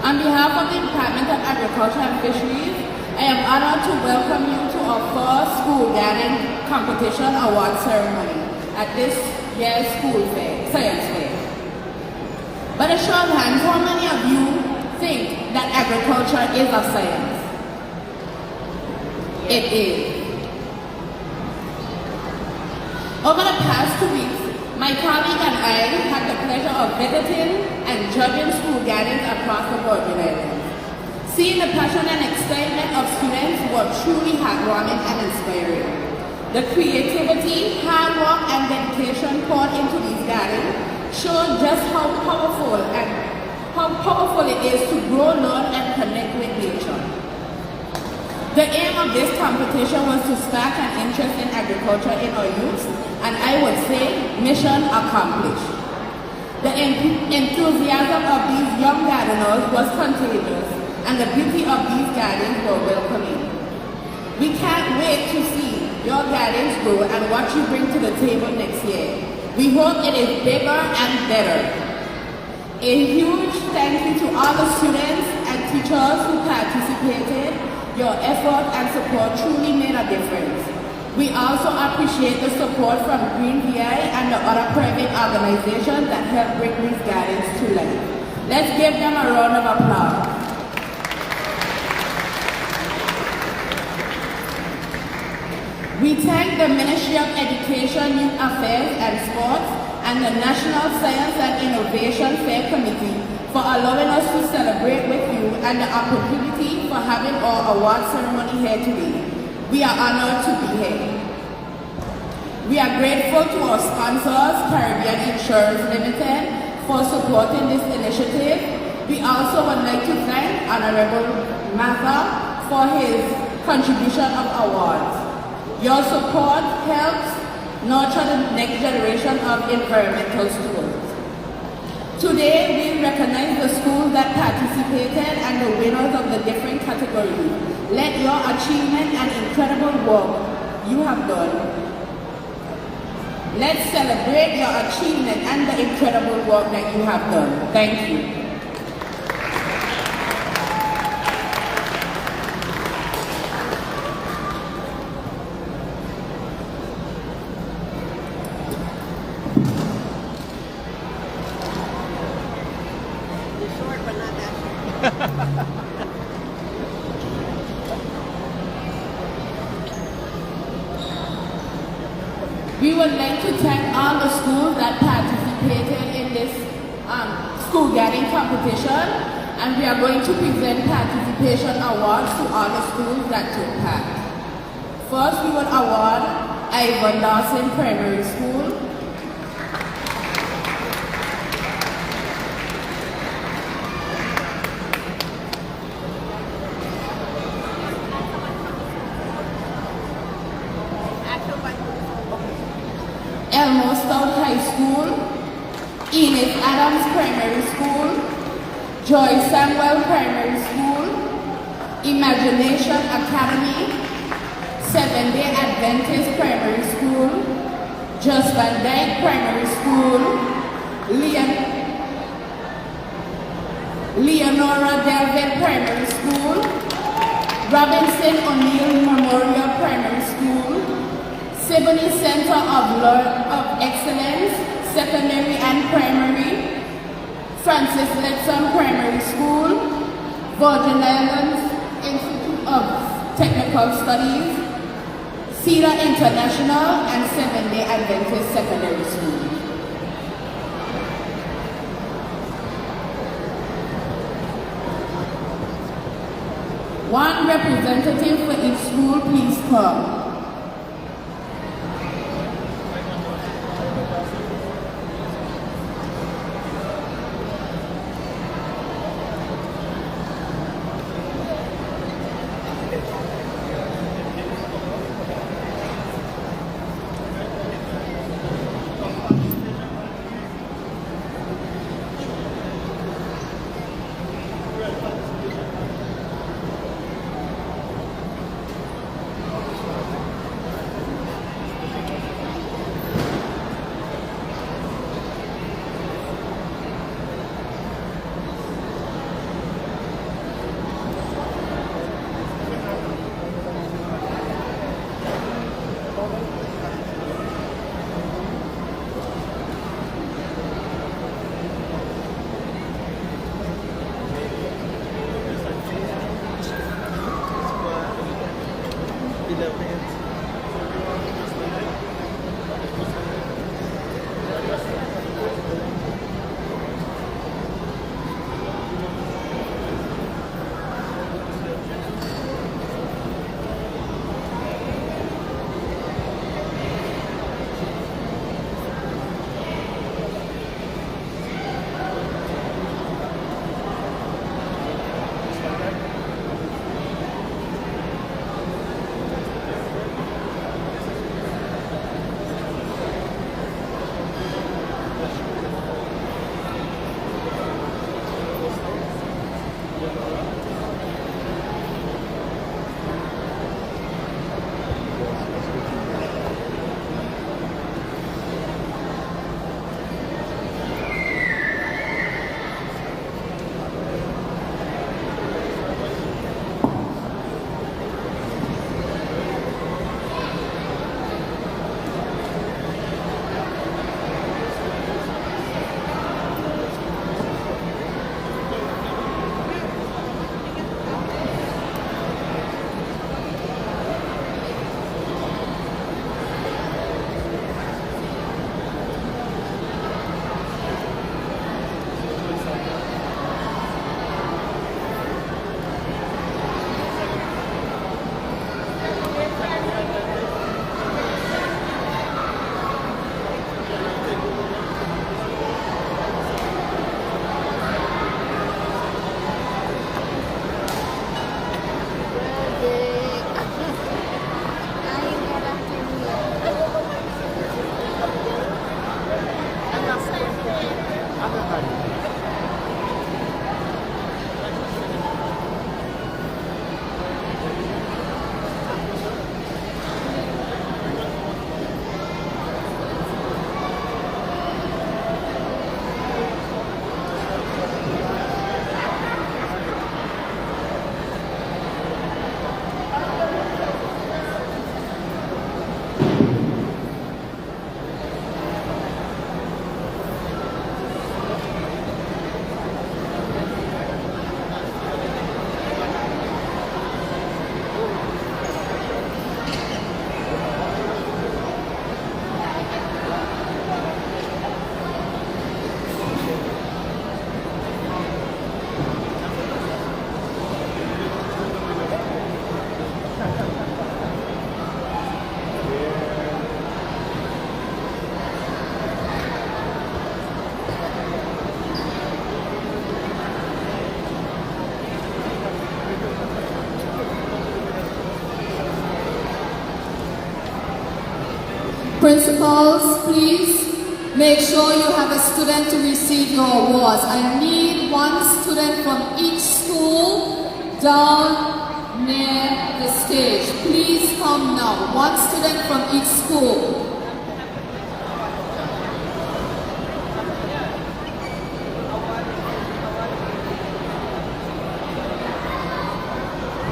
On behalf of the Department of Agriculture and Fisheries, I am honored to welcome you to our first School Garden Competition Award Ceremony at this year's School Fair, Science Fair. By a show of hands, how many of you think that agriculture is a science? It is. Over the past 2 weeks, my colleague and I had the pleasure of visiting and judging school gardens across the Virgin Islands. Seeing the passion and excitement of students was truly heartwarming and inspiring. The creativity, hard work, and dedication poured into these gardens showed just how powerful it is to grow, learn, and connect with nature. The aim of this competition was to spark an interest in agriculture in our youth, and I would say mission accomplished. The enthusiasm of these young gardeners was contagious, and the beauty of these gardens were welcoming. We can't wait to see your gardens grow and what you bring to the table next year. We hope it is bigger and better. A huge thank you to all the students and teachers who participated. Your effort and support truly made a difference. We also appreciate the support from Green VI and the other private organizations that help bring these gardens to life. Let's give them a round of applause. We thank the Ministry of Education, Youth Affairs and Sports and the National Science and Innovation Fair Committee for allowing us to celebrate with you and the opportunity for having our award ceremony here today. We are honored to be here. We are grateful to our sponsors, Caribbean Insurance Limited, for supporting this initiative. We also would like to thank Honorable Matha for his contribution of awards. Your support helps nurture the next generation of environmental stewards. Today, we recognize the schools that participated and the winners of the different categories. Let your achievement and incredible work you have done. Let's celebrate your achievement and the incredible work that you have done. Thank you. We would like to thank all the schools that participated in this school garden competition, and we are going to present participation awards to all the schools that took part. First, we will award Ivan Dawson Primary School, Elmo Stout High School, Enid Adams Primary School, Joy Samuel Primary School, Imagination Academy, Seventh-day Adventist Primary School, Just Van Dyke Primary School, Leonora Delvin Primary School, Robinson O'Neill Memorial Primary School, Siboney Center of Excellence, Secondary and Primary, Francis Letson Primary School, Virgin Islands Institute of Technical Studies, Cedar International, and Seventh-day Adventist Secondary School. One representative for each school, please come. Principals, please make sure you have a student to receive your awards. I need one student from each school down near the stage. Please come now. One student from each school.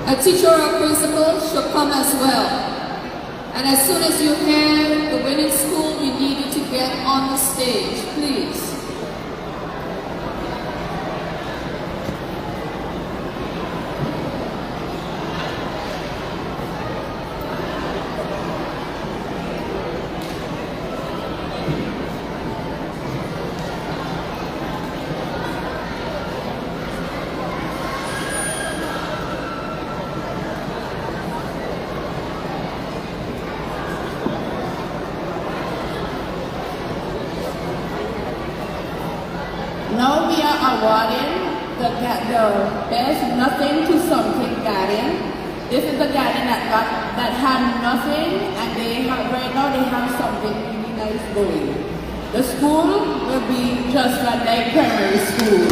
A teacher or principal should come as well. And as soon as you hear the winning school, we need you to get on the stage, please. Now we are awarding the best nothing to something garden. This is the garden that had nothing, and right now they have something really nice going. The school will be just like their primary school.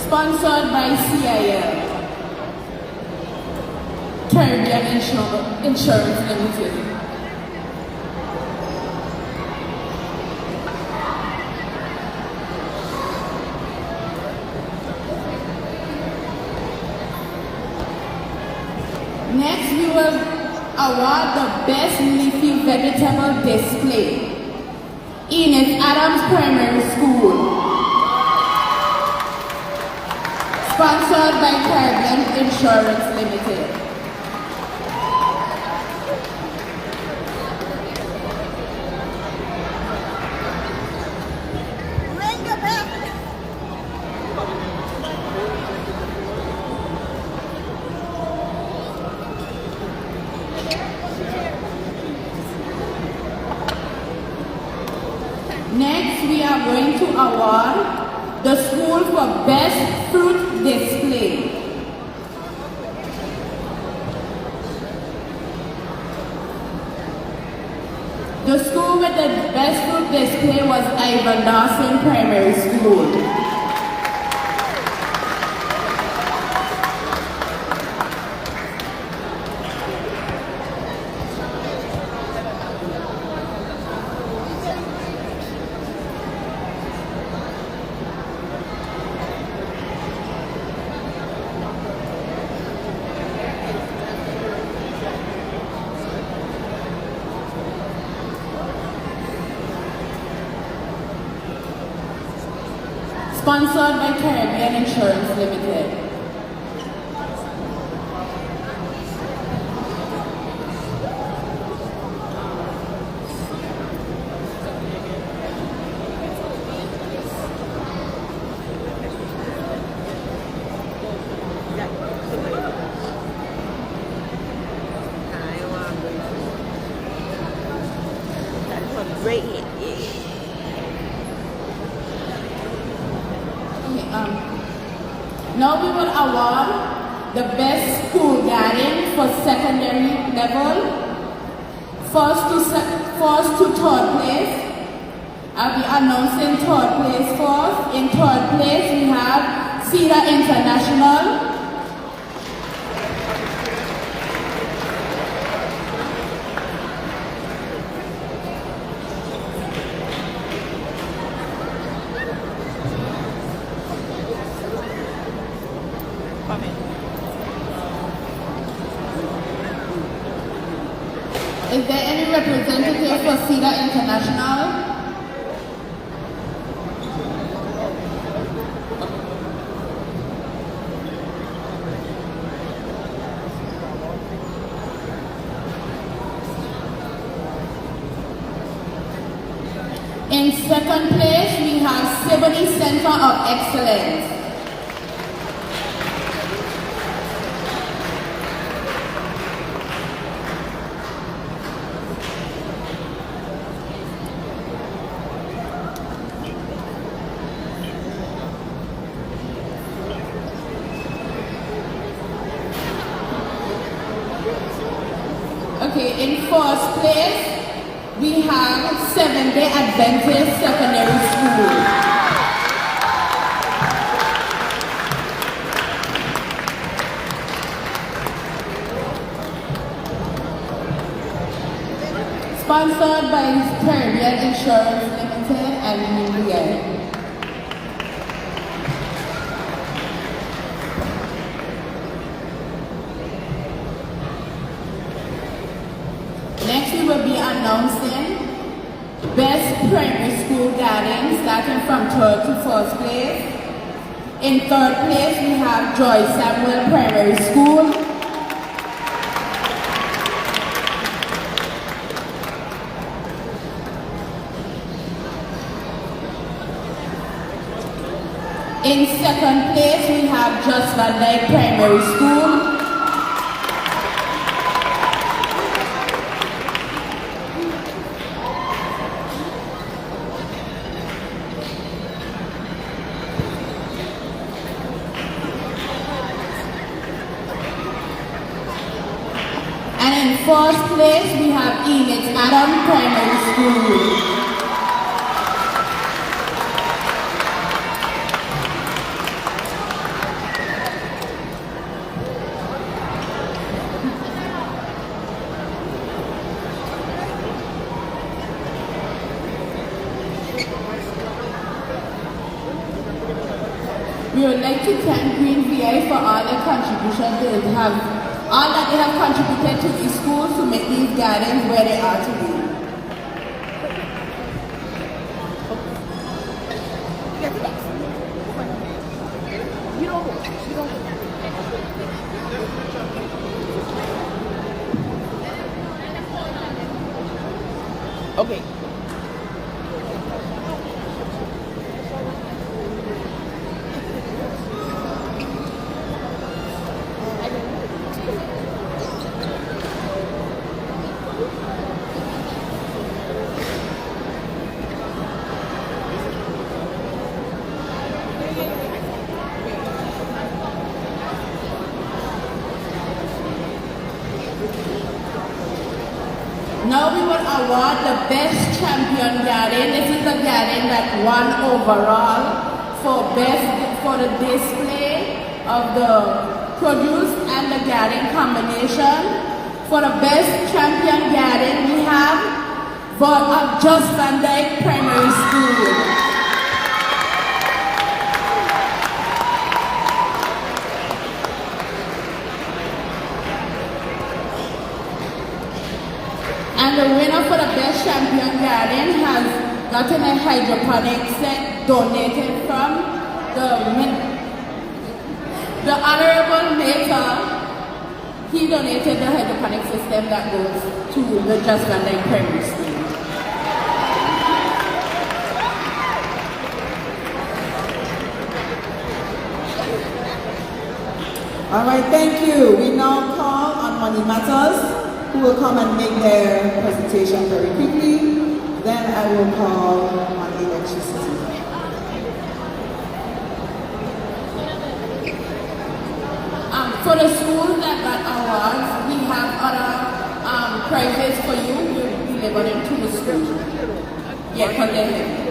Sponsored by CIL, Caribbean Insurance Limited. Next, we will award the best leafy vegetable display. Enos Adams Primary School. Sponsored by Caribbean Insurance Limited. Next, we are going to award the school for best fruit display. The school with the best fruit display was Ivan Dawson Primary School. Sponsored by Caribbean Insurance Limited. Great hit, yeah. Now we will award the best school garden for secondary level. First to third place. I'll be announcing third place first. In third place we have Cedar International. Is there any representative for Cedar International? In second place, we have Sibley Center of Excellence. Okay, in first place, we have Seventh-day Adventist Secondary School. Sponsored by Caribbean Insurance Limited and Media. Next we will be announcing Best Primary School Garden, starting from third to first place. In third place we have Joy Samuel Primary School. In second place we have Just Van Dyke Primary School. And in first place, we have Enid Adam Primary School. We would like to thank Green VI for all their contributions they have. All that they have contributed to these schools to make these gardens where they are today. Okay. Now we will award the best champion garden. This is the garden that won overall for the display of the produce and the garden combination. For the best champion garden, we have Just Van Dyke Primary School. And the winner for the best champion garden has gotten a hydroponic set donated from the Honorable Maker. He donated the hydroponic system that goes to the Just Van Dyke Primary School. All right, thank you. We now call on Money Matters, who will come and make their presentation very quickly. Then I will call on electricity. For the schools that got awards, we have other prizes for you. You deliver them to the school. Yeah, for them.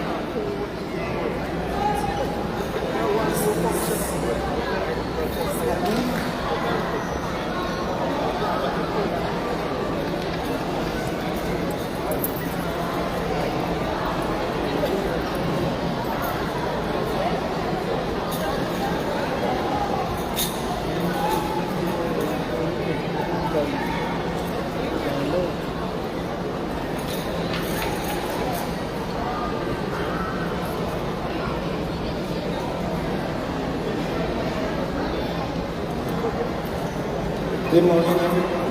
Good morning, everyone.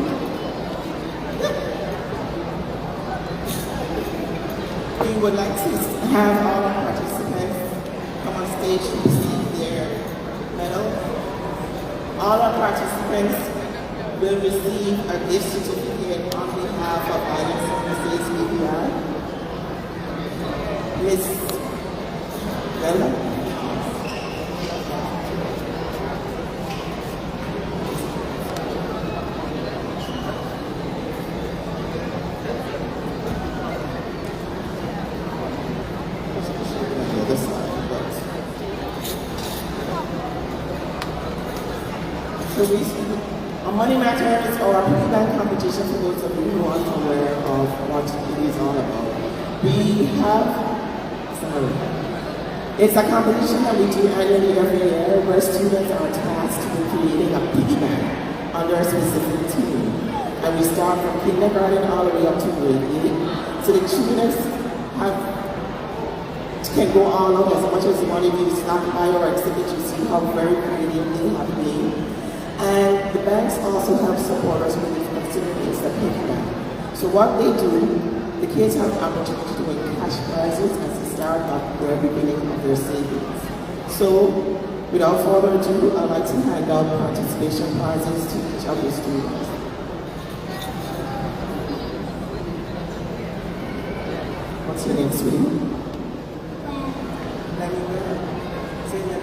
We would like to have all our participants come on stage to receive their medal. All our participants will receive a gift certificate on behalf of Island Services BPI. Ms. Bella. Money Matters or piggy bank competition, for those of you who aren't aware of what it is all about. It's a competition that we do annually every year where students are tasked with creating a piggy bank under a specific theme. And we start from kindergarten all the way up to grade 8. So the students can go all out as much as you want. If you stop by or exhibit, you see how very creative they have been. And the banks also help supporters with the facilities that piggy bank. So what they do, the kids have the opportunity to win cash prizes as the start of their beginning of their savings. So without further ado, I'd like to hand out participation prizes to each of the students. What's your name, sweetie? Let me know. Say that.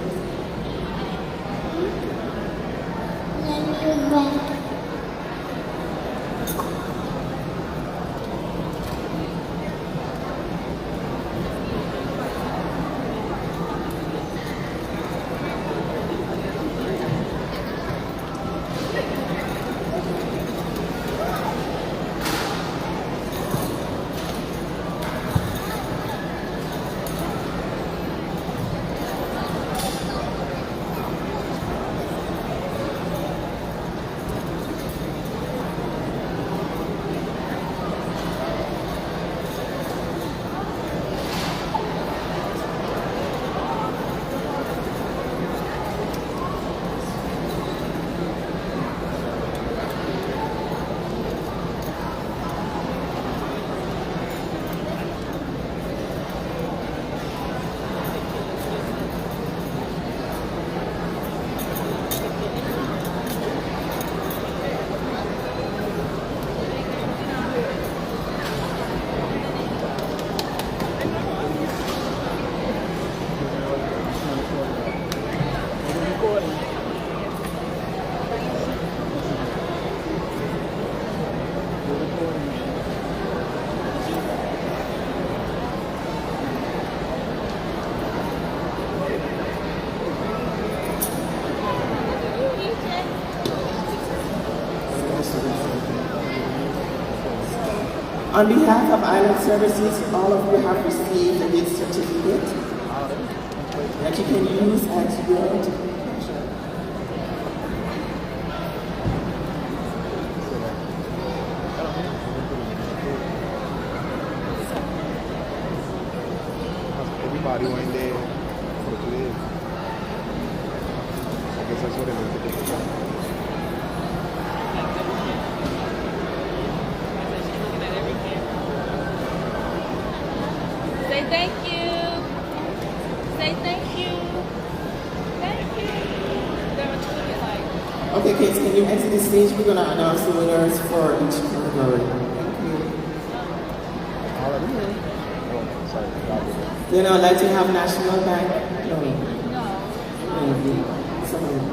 On behalf of Island Services, all of you have received a gift certificate that you can use at your pleasure. Everybody went there for today. I guess that's what it is. Say thank you. Say thank you. Thank you. Okay, kids, can you exit the stage? We're going to announce the winners for each category. Thank you. Then I'd like to have National Bank. No. Thank you. Someone.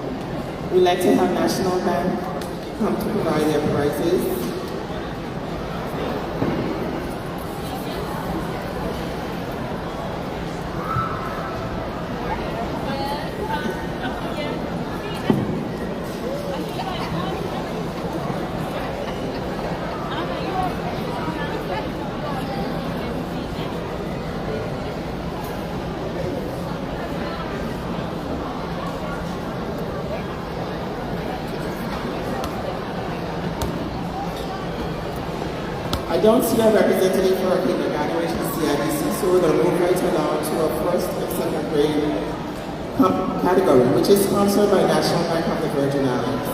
We'd like to have National Bank come to provide their prizes. I don't see a representative for a kindergarten, which is CIBC, so we're going to move right along to our first and second grade category, which is sponsored by National Bank of the Virgin Islands.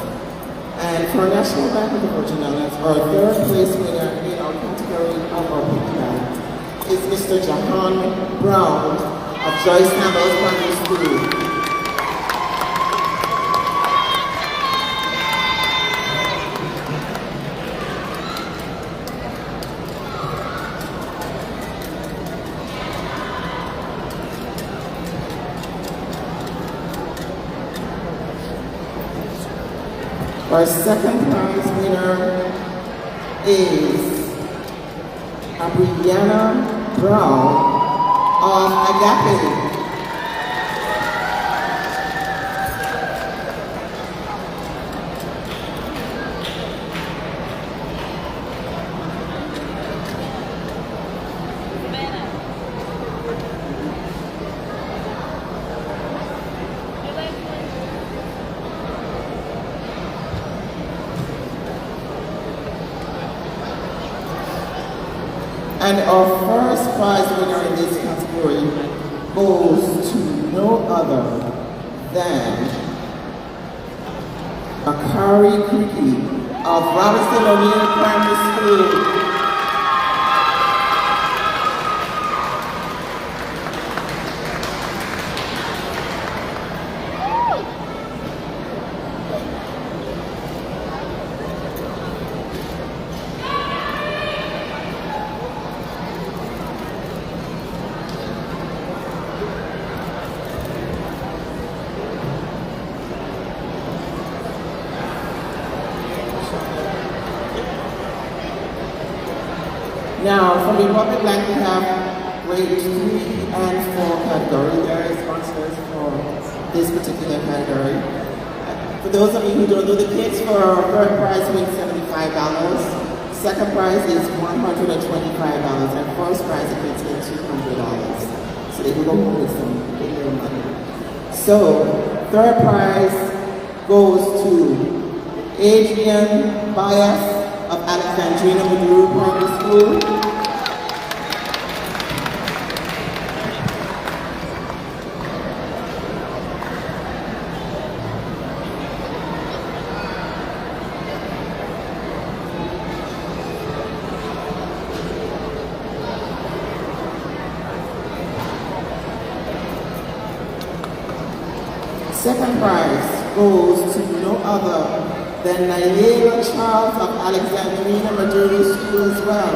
And for National Bank of the Virgin Islands, our third place winner in our category of our piggyback is Mr. Jahan Brown of Joyce Campbell Primary School. Our second prize winner is Abriana Brown of Agape. And our first prize winner in this category goes to no other than Akari Kriki of Robinson O'Neill Primary School. Now, from the Republic Bank, we have grade 3 and 4 category. There are sponsors for this particular category. For those of you who don't know, the kids for our third prize win $75, second prize is $125, and first prize the kids get $200. So they can go home with some big little money. So, third prize goes to Adrian Bias of Alexandrina Maduro Primary School. Second prize goes to no other than Naila Charles of Alexandrina Maduro School as well.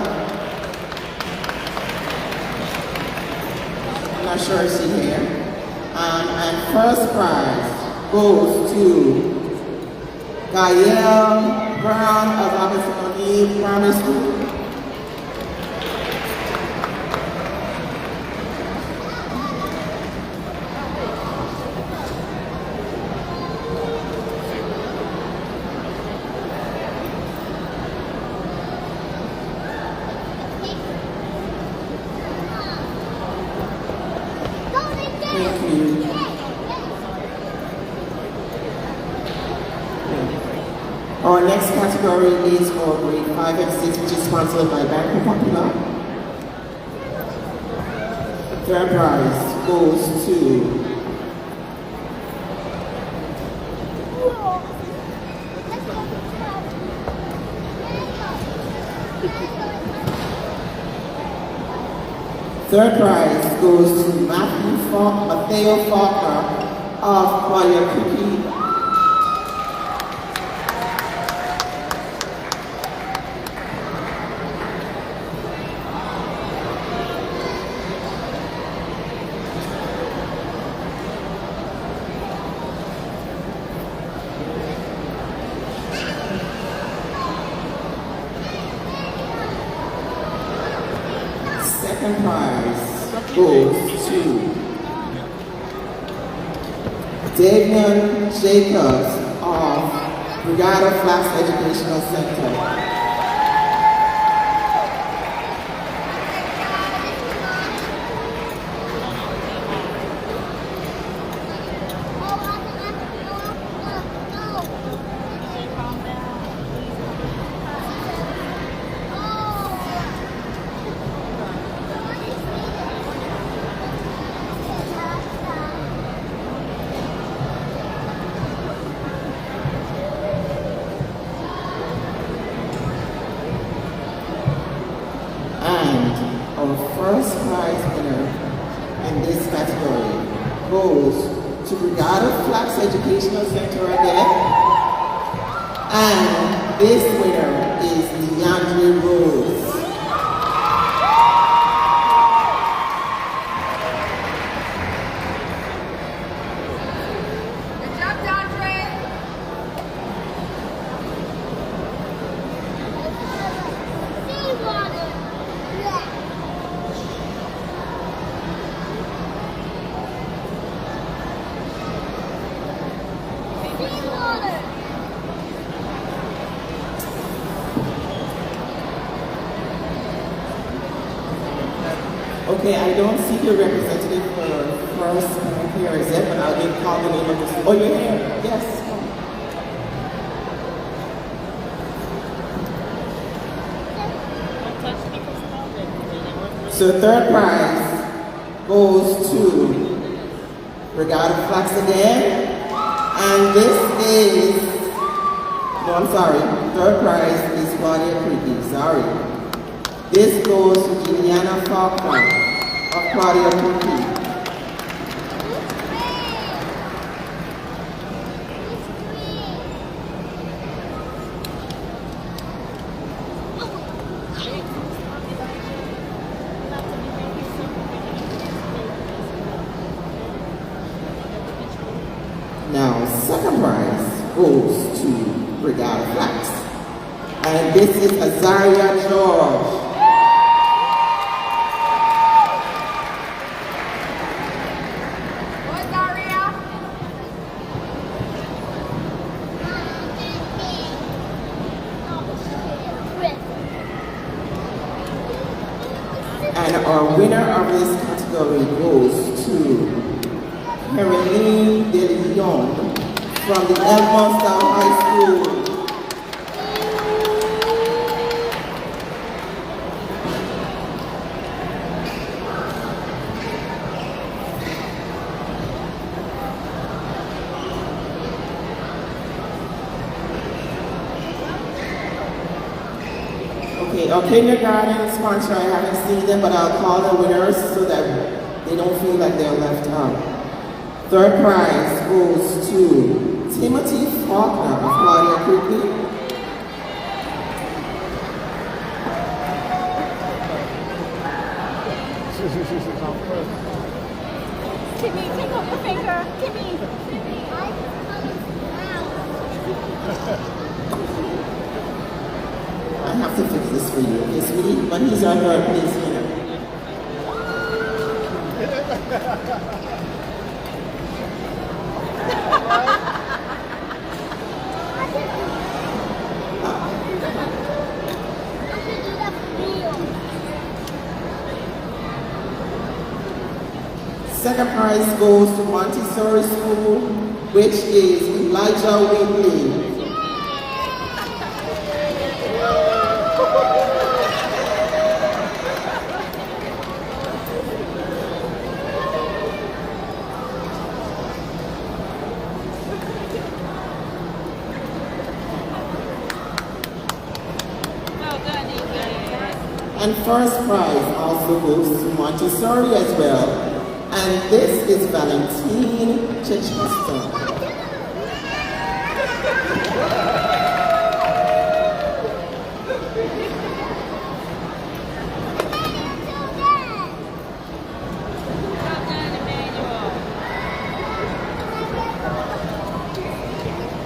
I'm not sure if she's here. And first prize goes to Gael Brown of Robinson O'Neill Primary School. Thank you. Our next category is for grade 5 and 6, which is sponsored by Banco Popular. The third prize goes to third prize goes to Matthew Faulkner of Wayakuki. second prize goes to Davian Jacobs of Brigada Flats Educational Center. And our first prize winner in this category goes to Brigada Flats Educational Center again. And this winner is Leandre Rose. Good job, Dondre. Okay, I don't see your representative for first here is it, but I'll get call the name of this. Oh, you're here? Yes. So third prize goes to Brigada Flats again. And this is, no, I'm sorry. Third prize is Claudia Creepy. Sorry. This goes to Juliana Faulkner of Claudia Creepy. Now, second prize goes to Brigada Flats. And this is Azaria George. What's Aria? And our winner of this category goes to Caroline De Leon from the Elmonston High School. Okay, our kindergarten sponsor, I haven't seen them, but I'll call the winners so that they don't feel like they're left out. Third prize goes to Timothy Faulkner of Claudia Creepy. Timmy, take off your finger. Timmy. I have to fix this for you, okay, sweetie? When he's on her, please, you know. Second prize goes to Montessori School, which is Elijah Whitley. Well done, you guys. And first prize also goes to Montessori as well. And this is Valentine Chichester. Well done, Emmanuel.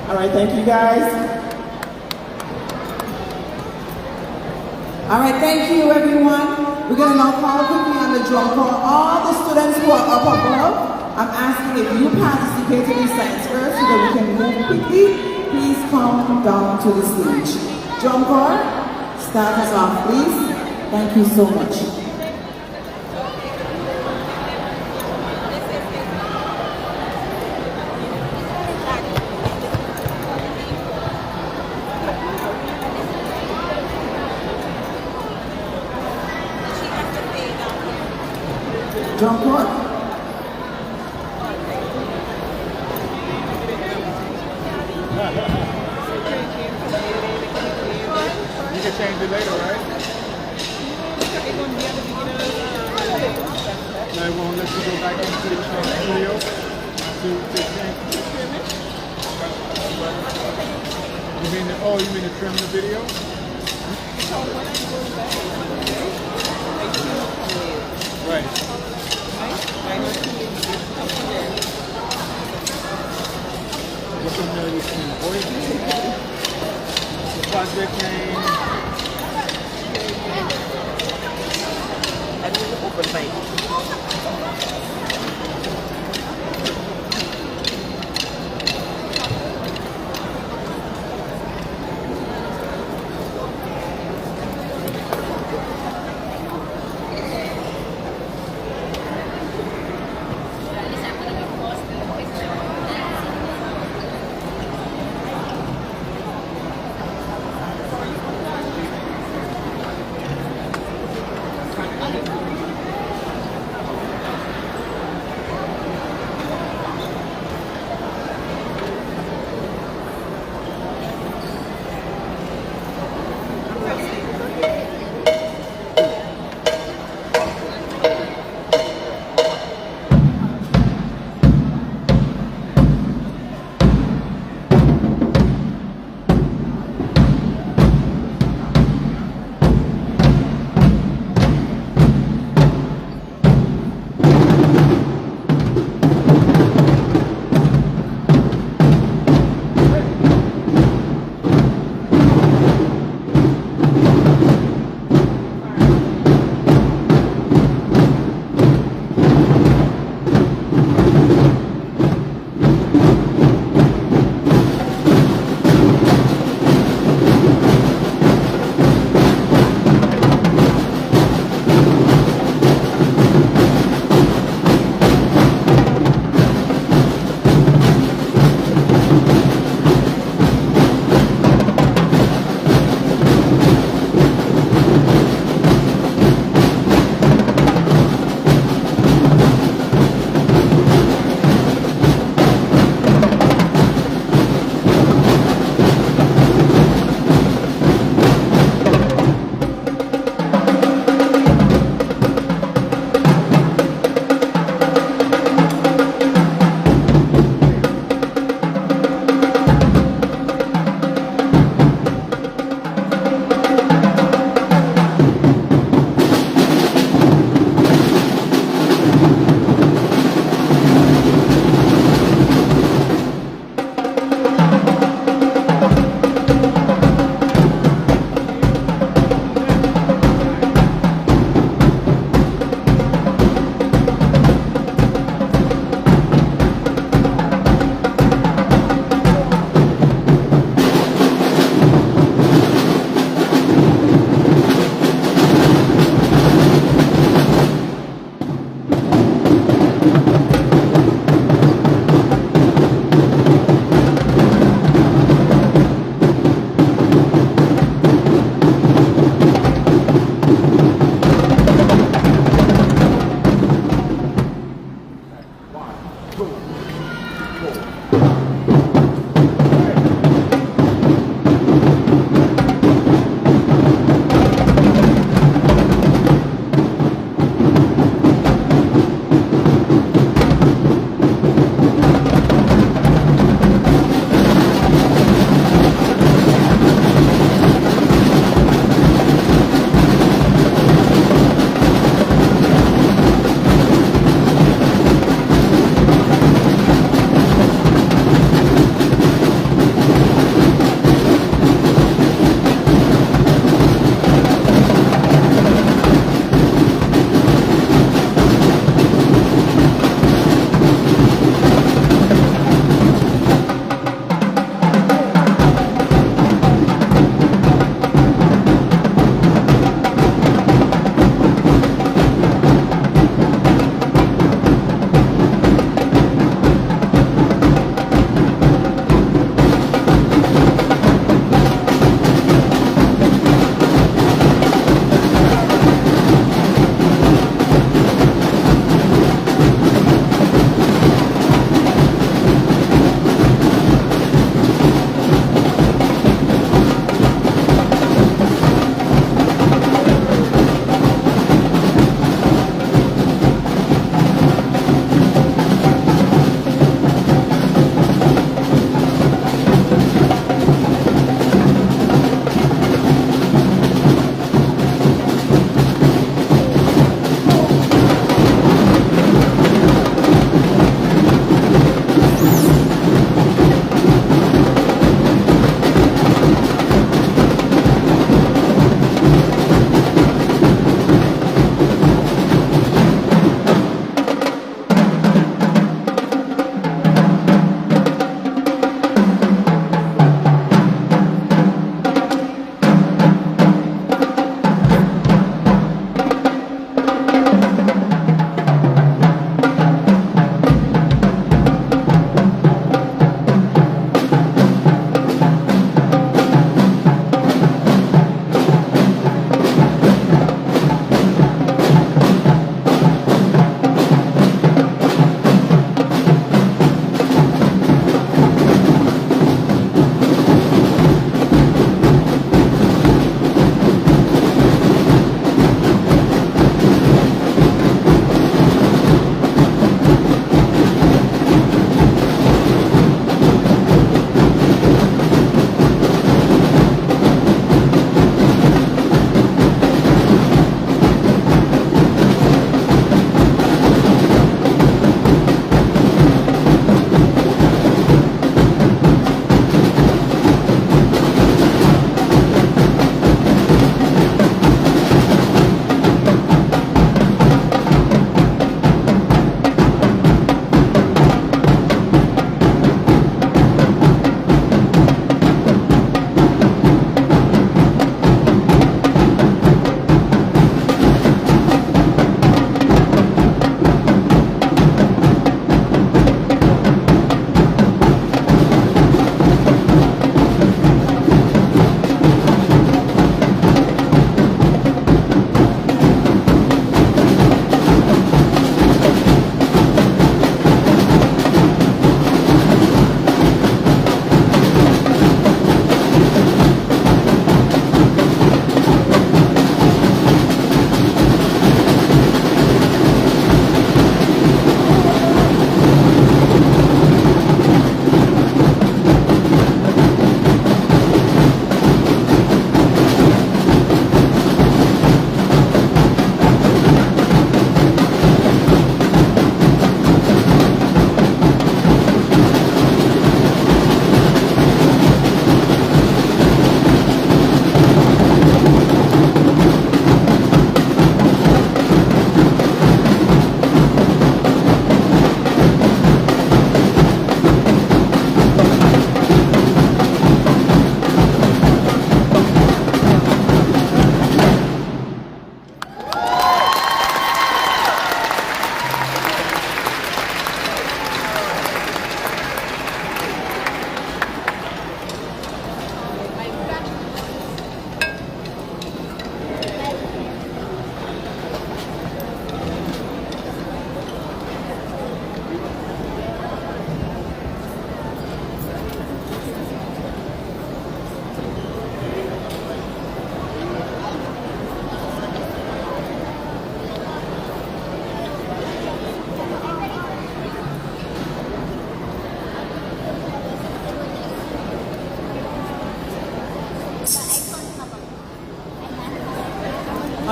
All right, thank you guys. All right, thank you everyone. We're going to now call quickly on the drum call. All the students who are up above, I'm asking if you participate in the science fair so that we can move quickly. Please come down to the stage. Drum corps, start us off, please. Thank you so much. Drum corps. You can change it later, right? No, it won't let you go back into the studio to change. You mean to trim the video? Right. What's on there? The project name. I need to open my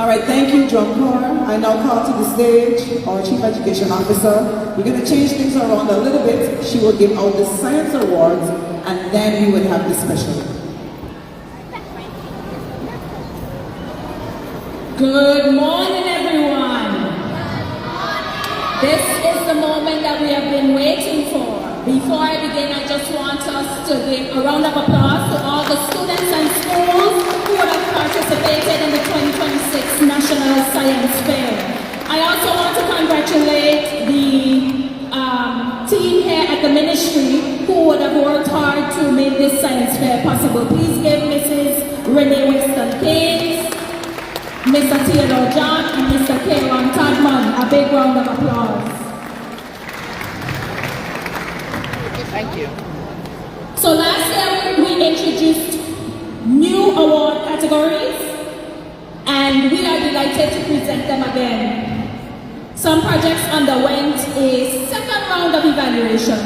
All right, thank you, Drum Corps. I now call to the stage our Chief Education Officer. We're going to change things around a little bit. She will give out the Science Awards, and then we will have the special. Good morning, everyone. This is the moment that we have been waiting for. Before I begin, I just want us to give a round of applause to all the students and schools who have participated in the 2026 National Science Fair. I also want to congratulate the team here at the ministry who would have worked hard to make this science fair possible. Please give Mrs. Renee Weston Keynes, Mr. Theodore John, and Mr. Kayron Tadman a big round of applause. Thank you. So last year we introduced new award categories, and we are delighted to present them again. Some projects underwent a second round of evaluation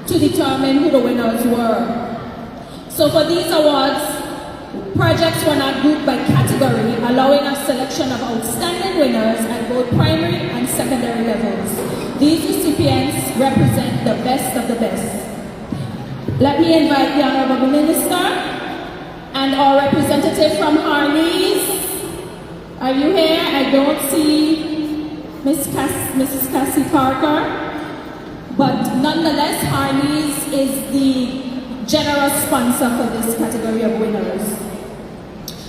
to determine who the winners were. So for these awards, projects were not grouped by category, allowing a selection of outstanding winners at both primary and secondary levels. These recipients represent the best of the best. Let me invite the Honorable Minister and our representative from Harleys. Are you here? I don't see Mrs. Cassie Parker, but nonetheless, Harleys is the generous sponsor for this category of winners.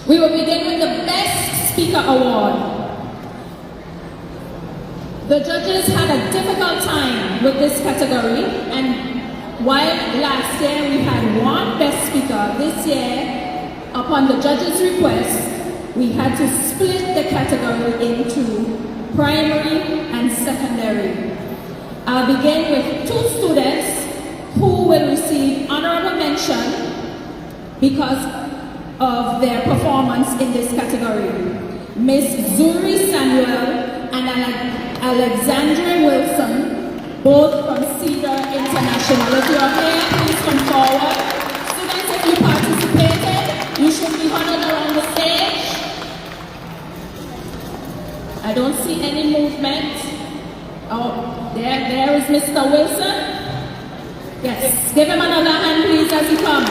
We will begin with the Best Speaker Award. The judges had a difficult time with this category, and while last year we had one Best Speaker, this year, upon the judges' request, we had to split the category into primary and secondary. I'll begin with two students who will receive honorable mention because of their performance in this category. Miss Zuri Samuel and Alexandra Wilson, both from Cedar International. If you are here, please come forward. Students, if you participated, you should be honored around the stage. I don't see any movement. Oh, there is Mr. Wilson. Yes, give him another hand, please, as he comes.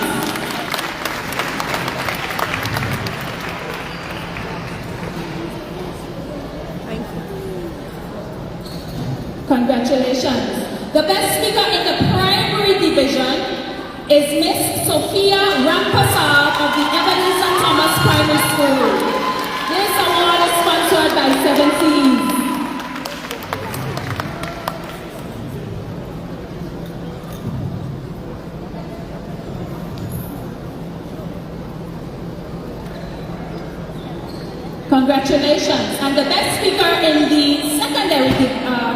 Congratulations. The best speaker in the primary division is Miss Sophia Rampasar of the Ebenezer Thomas Primary School. This award is sponsored by 17. Congratulations. And the best speaker in the secondary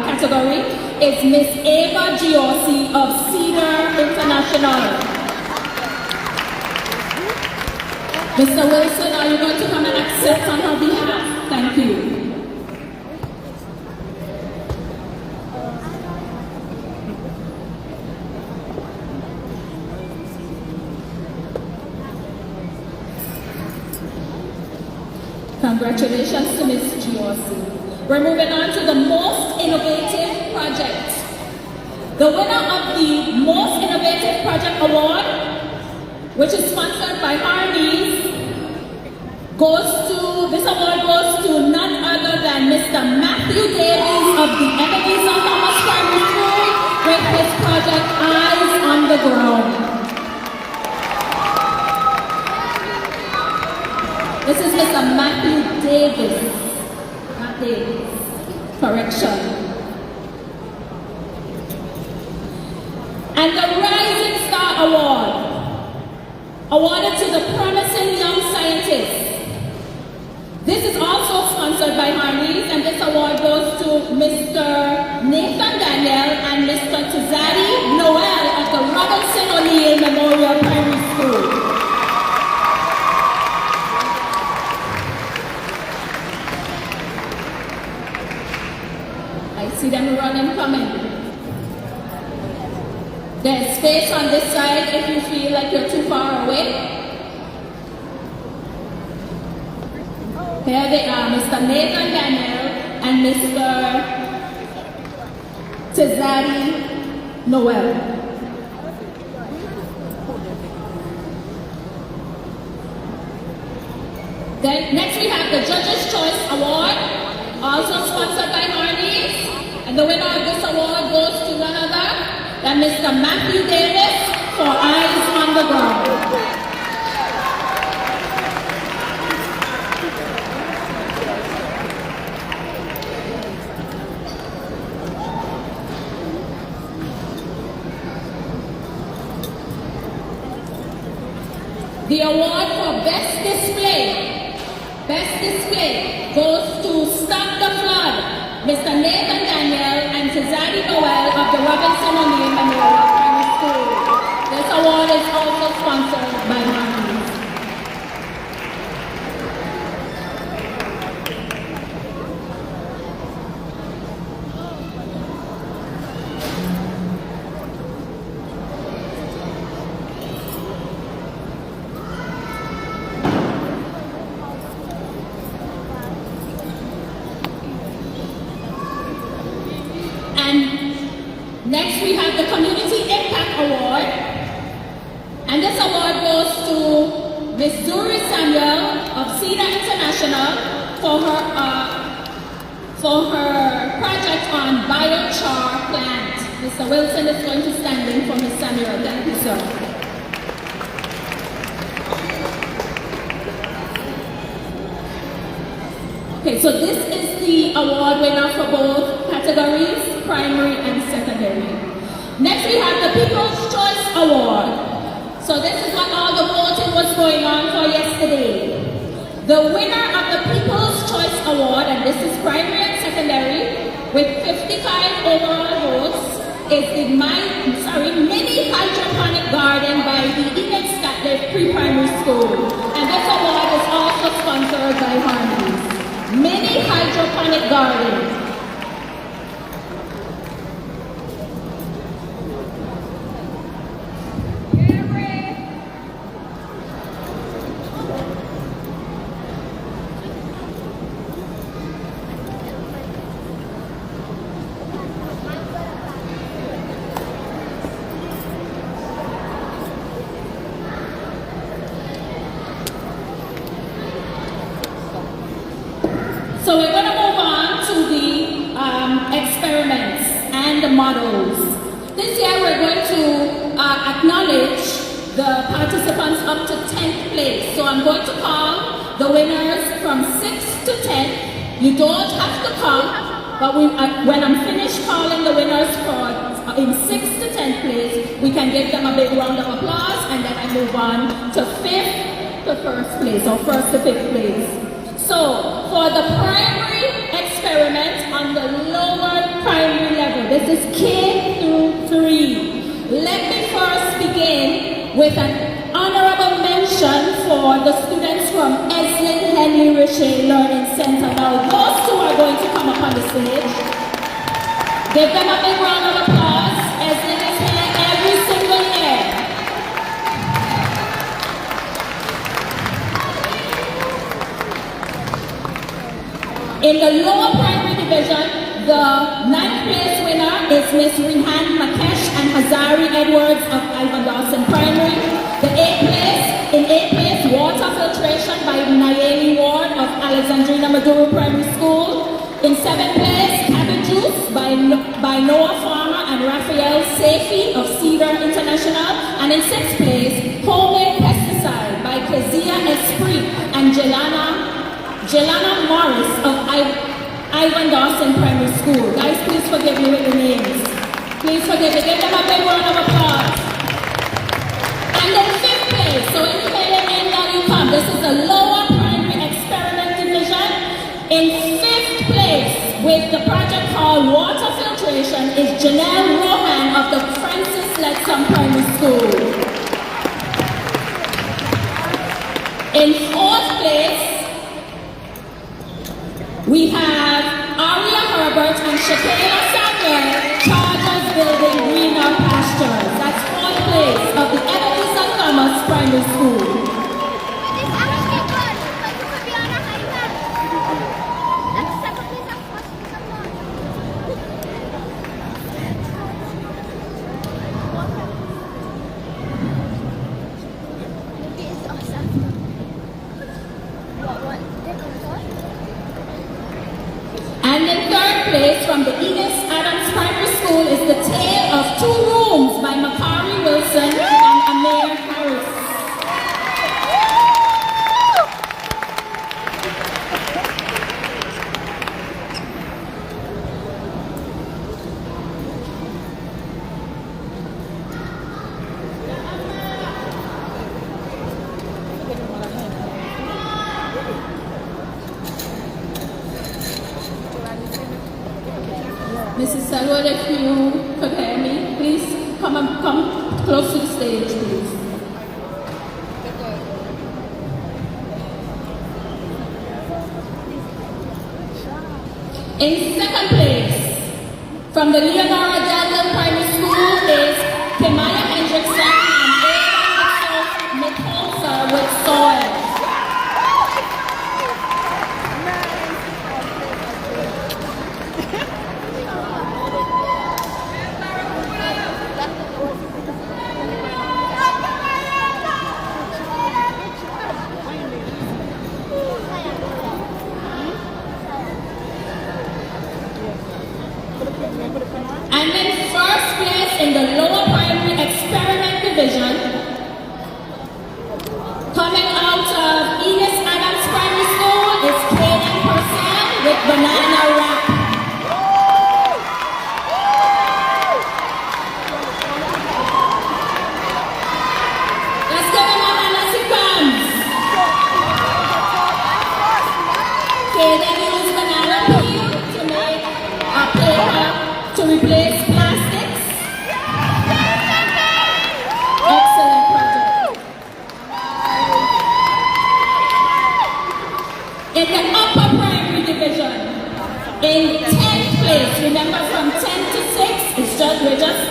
category is Miss Ava Giossi of Cedar International. Mr. Wilson, are you going to come and accept on her behalf? Thank you. Congratulations to Ms. Giossi. We're moving on to the most innovative project. The winner of the most innovative project award, which is sponsored by Harleys, this award goes to none other than Mr. Matthew Davies of the Ebenezer Thomas Primary School with his project Eyes on the Ground. This is Mr. Matthew Davis. Not Davis. Correction. And the Rising Star Award, awarded to the Promising Young Scientist. This is also sponsored by Harleys, and this award goes to Mr. Nathan Daniel and Mr. Tizadi Noel of the Robinson O'Neill Memorial Primary School. I see them running, coming. There's space on this side if you feel like you're too far away. Here they are, Mr. Nathan Daniel and Mr. Tizari Noel. Then next we have the Judges' Choice Award, also sponsored by Hardee's. And the winner of this award goes to none other than Mr. Matthew Davis for Eyes on the Ground. The award for Best Display goes to Stop the Flood, Mr. Nathan Daniel and Tizari Noel of the Robinson O'Neill Memorial Primary School. This award is also sponsored by Hardee's. Next, we have the Community Impact Award, and this award goes to Ms. Zuri Samuel of Cedar International for her project on biochar plant. Mr. Wilson is going to stand in for Ms. Samuel. Thank you, sir. Okay, so this is the award winner for both categories, primary and secondary. Next we have the People's Choice Award. So this is what all the voting was going on for yesterday. The winner of the People's Choice Award, and this is primary and secondary, with 55 overall votes, is the mini hydroponic garden by the Eden Scotland Pre-Primary School. And this award is also sponsored by Hardee's. Mini hydroponic garden. So we're going to move on to the experiments and the models. This year we're going to acknowledge the participants up to 10th place. So I'm going to call the winners from 6 to 10. You don't have to come, but when I'm finished calling the winners in 6 to 10th place, we can give them a big round of applause, and then I move on to 5th to 1st place, or 1st to 5th place. So, for the primary experiment on the lower primary level, this is K through 3. Let me first begin with an honorable mention for the students from Eslin Henry Richer Learning Center. Now, those two are going to come up on the stage. Give them a big round of applause. Eslin is here every single year. In the lower primary division, the 9th place winner is Miss Rehan Makesh and Hazari Edwards of Ivan Dawson Primary. The 8th place, water filtration by Nayeli Ward of Alexandrina Maduro Primary School. In 7th place, cabbage juice by Noah Farmer and Raphael Safi of Cedar International. And in 6th place, homemade pesticide by Kezia Esprit and Jelana Morris of Ivan Dawson Primary School. Guys, please forgive me with the names. Please forgive me. Give them a big round of applause. And then 5th place. So in KMN now you come. This is the lower primary experiment division. In 5th place with the project called Water Filtration is Janelle Rohan of the Francis Letson Primary School. In 4th place, we have Aria Herbert and Shakela Samuel, Chargers Building Greener Pastures. That's 4th place of the Ebenezer Thomas Primary School. place from the Enos Adams Primary School is The Tale of Two Rooms by Makari Wilson and Amir Harris. Mrs. Selwood, if you could hear me, please come close to the stage, please. In second place, from the Leonora Delville Primary School is Kimaya Hendrickson and Aaron Nicholson with Soil. And in first place in the lower primary experiment division, coming out of Enos Adams Primary School is Kaden Purcell with Banana Wrap. Let's give him a hand as he comes. Kaden used banana peel to make a paper to replace plastics. Excellent project. In the upper primary division, in 10th place, remember from 10 to 6, we're just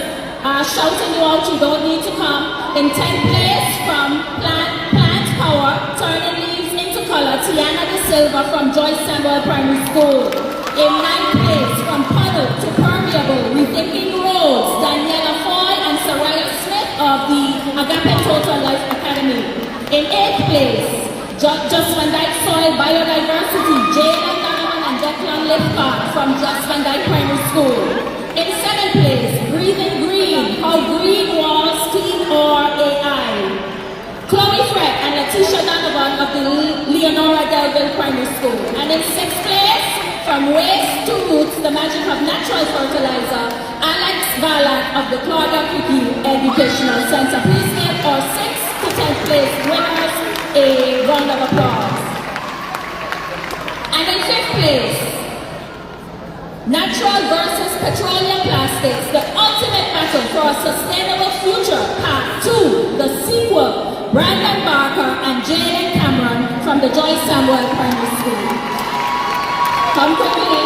shouting you out, you don't need to come. In 10th place, from Plant Power, turning leaves into color, Tiana De Silva from Joyce Samuel Primary School. In 9th place, from puddle to permeable, rethinking roads, Daniela Foy and Soraya Smith of the Agape Total Life Academy. In 8th place, Just Van Dyke Soil Biodiversity, Jalen Donovan and Declan Lipcott from Just Van Dyke Primary School. In 7th place, Breathing Green, How Green Was, Clean or AI. Chloe Fred and Letitia Donovan of the Leonora Delville Primary School. And in 6th place, from waste to roots, the magic of natural fertilizer, Alex Gallant of the Claudia Kiki Educational Center. Please give our 6th to 10th place winners a round of applause. And in 5th place, Natural versus Petroleum Plastics, the ultimate battle for a sustainable future, Part 2, the sequel, Brandon Barker and Jalen Cameron from the Joyce Samuel Primary School. Come quickly.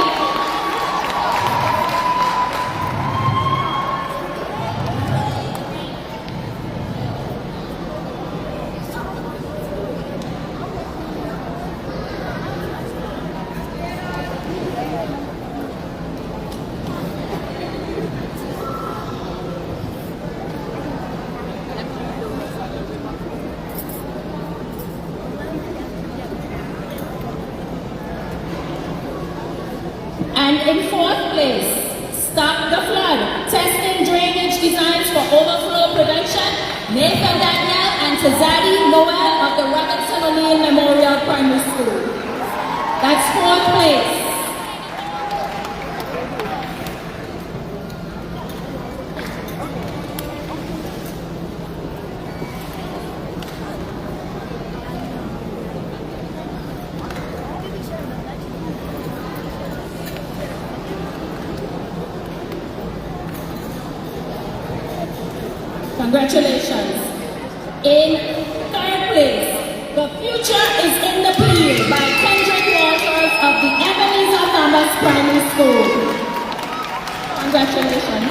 And in 4th place, Stop the Flood, testing drainage designs for overflow prevention, Nathan Daniel and Tazadi Noel of the Robinson O'Neill Memorial Primary School. That's 4th place. Congratulations. In 3rd place, The Future is in the Field by Kendrick Walters of the Ebenezer Thomas Primary School. Congratulations.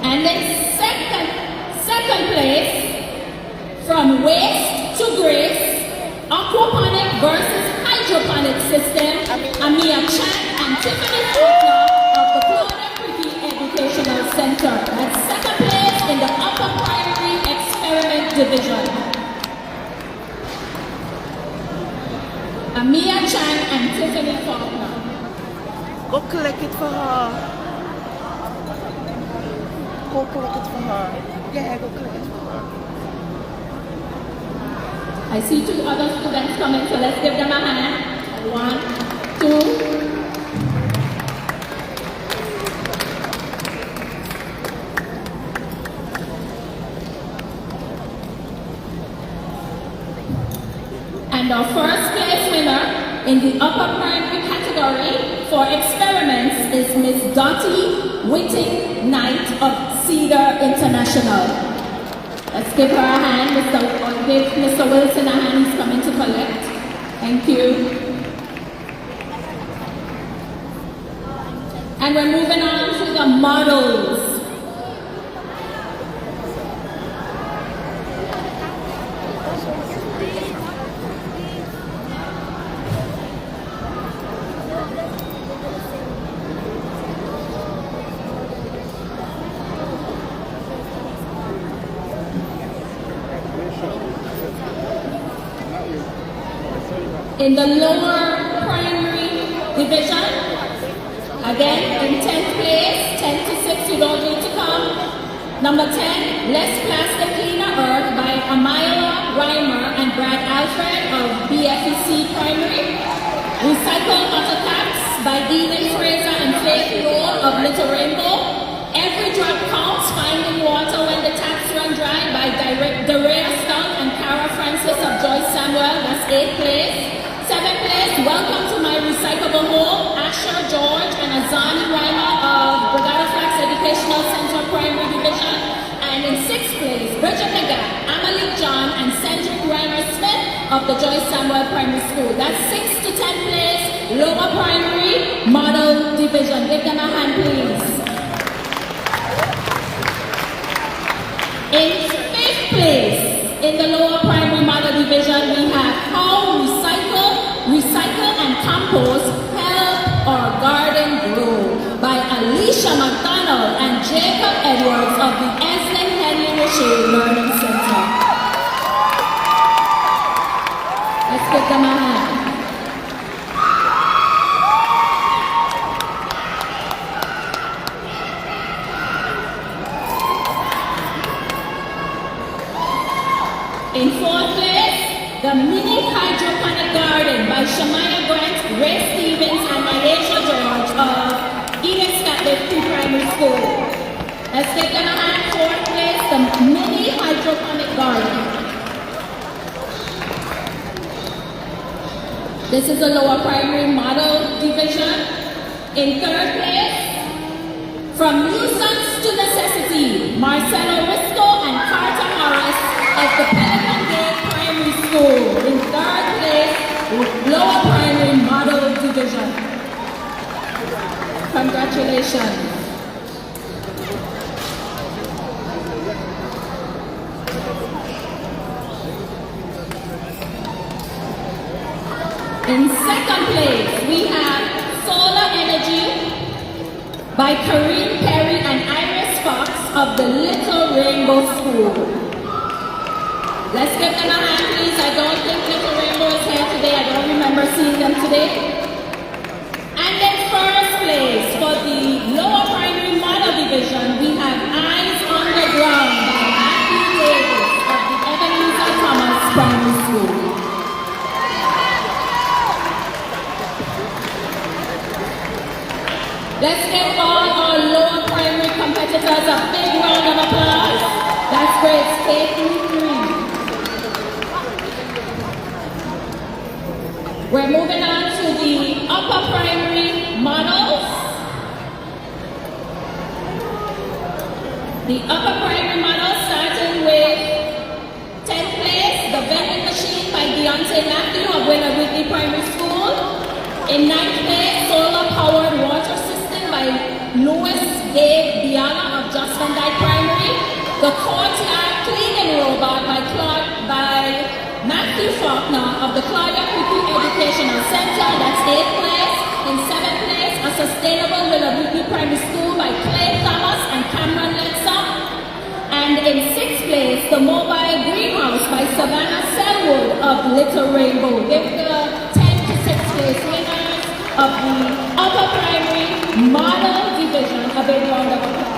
And in second place, from waste to grace, aquaponic versus hydroponic system, Amia Chan and Tiffany Faulkner of the Florida Cricket Educational Center. Center. That's second place in the upper primary experiment division. Amia Chang and Tiffany Faulkner. Go collect it for her. Go collect it for her. Yeah, go collect it for her. I see two other students coming, so let's give them a hand. 1, 2. And our first place winner in the upper primary category for experiments is Miss Dottie Whitting Knight of Cedar International. Let's give her a hand, give Mr. Wilson a hand, he's coming to collect. Thank you. And we're moving on to the models. In the lower primary division, again in 10th place, 10 to 6, you don't need to come. Number 10, Less Plastic Cleaner Earth by Amila Reimer and Brad Alfred of BFEC Primary. Recycle Auto Caps by Eden Fraser and Faith Roll of Little Rainbow. Every Drop Counts, Finding Water When the Taps Run Dry by Daria Stout and Cara Francis of Joyce Samuel, that's 8th place. 7th place, Welcome to My Recyclable Home, Asher George and Azani Reimer of Brigada Flax Educational Center Primary Division. And in 6th place, Bridget Nagat, Amalie John and Cedric Reimer Smith of the Joyce Samuel Primary School. That's 6th to 10th place, Lower Primary Model Division. Give them a hand, please. In 5th place, in the Lower Primary Model Division, we have How Recycle and Compost Help Our Garden Grow by Alicia McDonald and Jacob Edwards of the Eslin Henry Richer Learning Center. Let's give them a hand. In 4th place, the Mini Hydroponic Garden by Shamaya Grant, Ray Stevens, and Malaysia George of Eden Scotland Pre-Primary School. Let's give them a hand. 4th place, the Mini Hydroponic Garden. This is a Lower Primary Model Division. In 3rd place, From Nuisance to Necessity, Marcelo Risco and Carter Harris of the Pelican Gate Primary School. In 3rd place, Lower Primary Model Division. Congratulations. In 2nd place, we have Solar Energy by Karine Perry and Iris Fox of the Little Rainbow School. Let's give them a hand, please. I don't think Little Rainbow is here today. I don't remember seeing them today. And in 1st place, for the Lower Primary Model Division, we have Eyes on the Ground by Matthew Davis of the Ebenezer Thomas Primary School. Let's give all our lower primary competitors a big round of applause. That's grades K through 3. We're moving on to the upper primary models. The upper primary models starting with 10th place, the vending machine by Deontay Matthew of Winner Whitley Primary School. In 9th place, solar powered water system by Louis Dave Biala of Just Van Dyke Primary. The courtyard cleaning robot by Matthew Faulkner of the Claudia Quickly Educational Center. That's 8th place. In 7th place, a Sustainable Willoughby Primary School by Clay Thomas and Cameron Letson. And in sixth place, the Mobile Greenhouse by Savannah Selwood of Little Rainbow. Give the 10th to 6th place winners of the Upper Primary Model Division a big round of applause.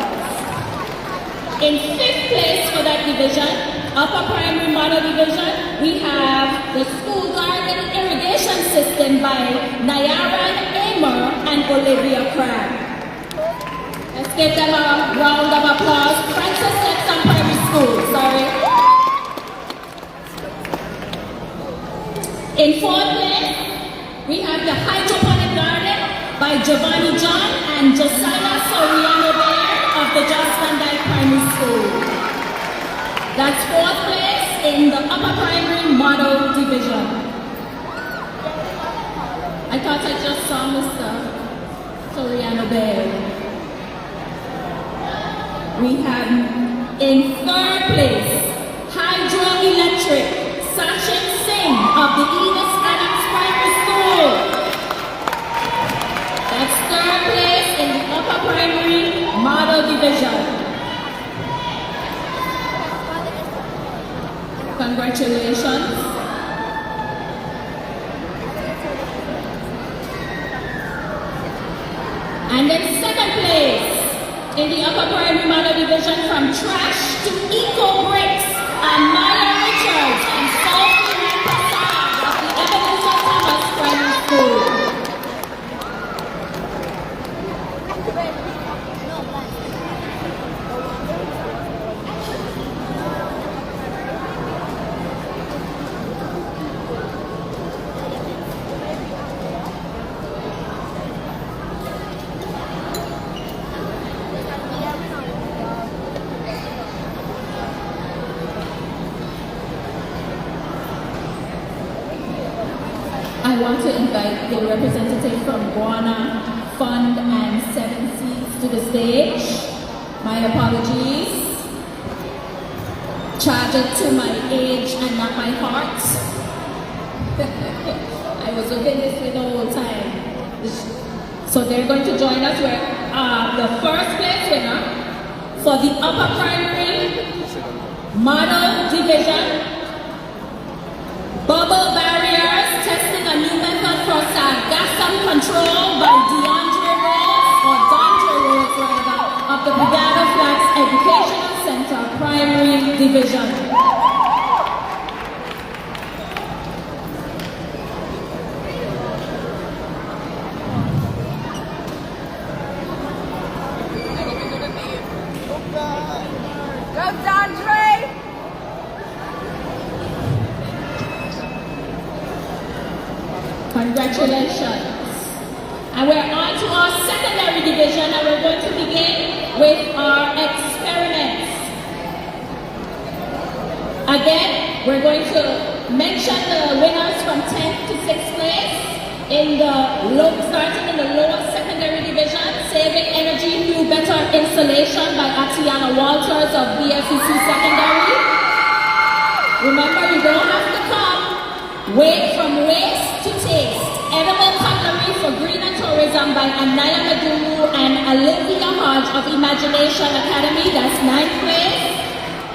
In fifth place for that division, Upper Primary Model Division, we have the School Garden Irrigation System by Nayaran Amer and Olivia Crabb. Let's give them a round of applause. Francis Sexton Primary School, sorry. In fourth place, we have the Hydroponic Garden by Giovanni John and Josiah Soriano Baird of the Just Van Dyke Primary School. That's fourth place in the Upper Primary Model Division. I thought I just saw Mr. Soriano Baird. We have in third place, Hydroelectric, Sachin Singh of the Enos Adams Primary School. That's third place in the Upper Primary Model Division. Congratulations. And in second place, in the Upper Primary Model Division, from trash to eco bricks, Maya Richards and Sophie Prasad of the Ebenezer Thomas Primary School. I want to invite the representative from Guana Fund and Seven Seas to the stage. My apologies. Charge it to my age and not my heart. I was hoping this way the whole time. So they're going to join us with the first place winner for the Upper Primary Model Division. Bubble barriers, testing a new method for sargassum control by DeAndre Rhodes, or Dondre Rhodes rather, of the Brigada Flats Educational Center Primary Division. Go, Dondre! Congratulations. And we're on to our secondary division, and we're going to begin with our experiments. Again, we're going to mention the winners from 10th to 6th place starting in the lower secondary division. Saving Energy New Better Installation by Atiana Walters of BFCC Secondary. Remember, you don't have to come. Wait from waste to taste. Edible Cutlery for Green and Tourism by Anaya Madulu and Olivia Hodge of Imagination Academy. That's 9th place.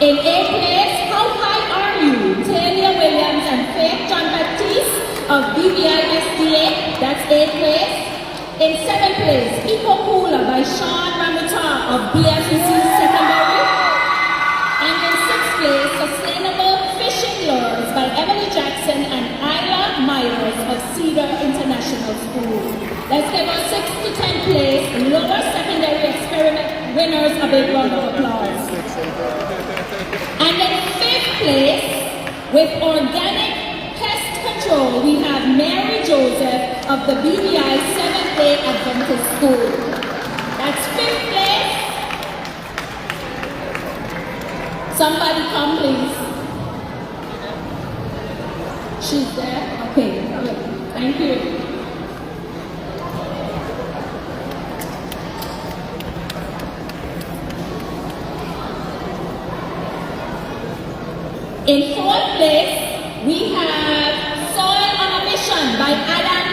In 8th place, How High Are You? Talia Williams and Faith John Baptiste of BBI SDA. That's 8th place. In 7th place, Eco Cooler by Sean Ramita of BFCC Secondary. And in 6th place, Sustainable Fishing Lures by Emily Jackson and Isla Myers of Cedar International School. Let's give our 6th to 10th place lower secondary experiment winners a big round of applause. And in 5th place, with organic pest control, we have Mary Joseph of the BBI 7th-day Adventist School. That's 5th place. Somebody come, please. She's there? Okay, good. Thank you. In 4th place, we have Soil on a Mission by Adam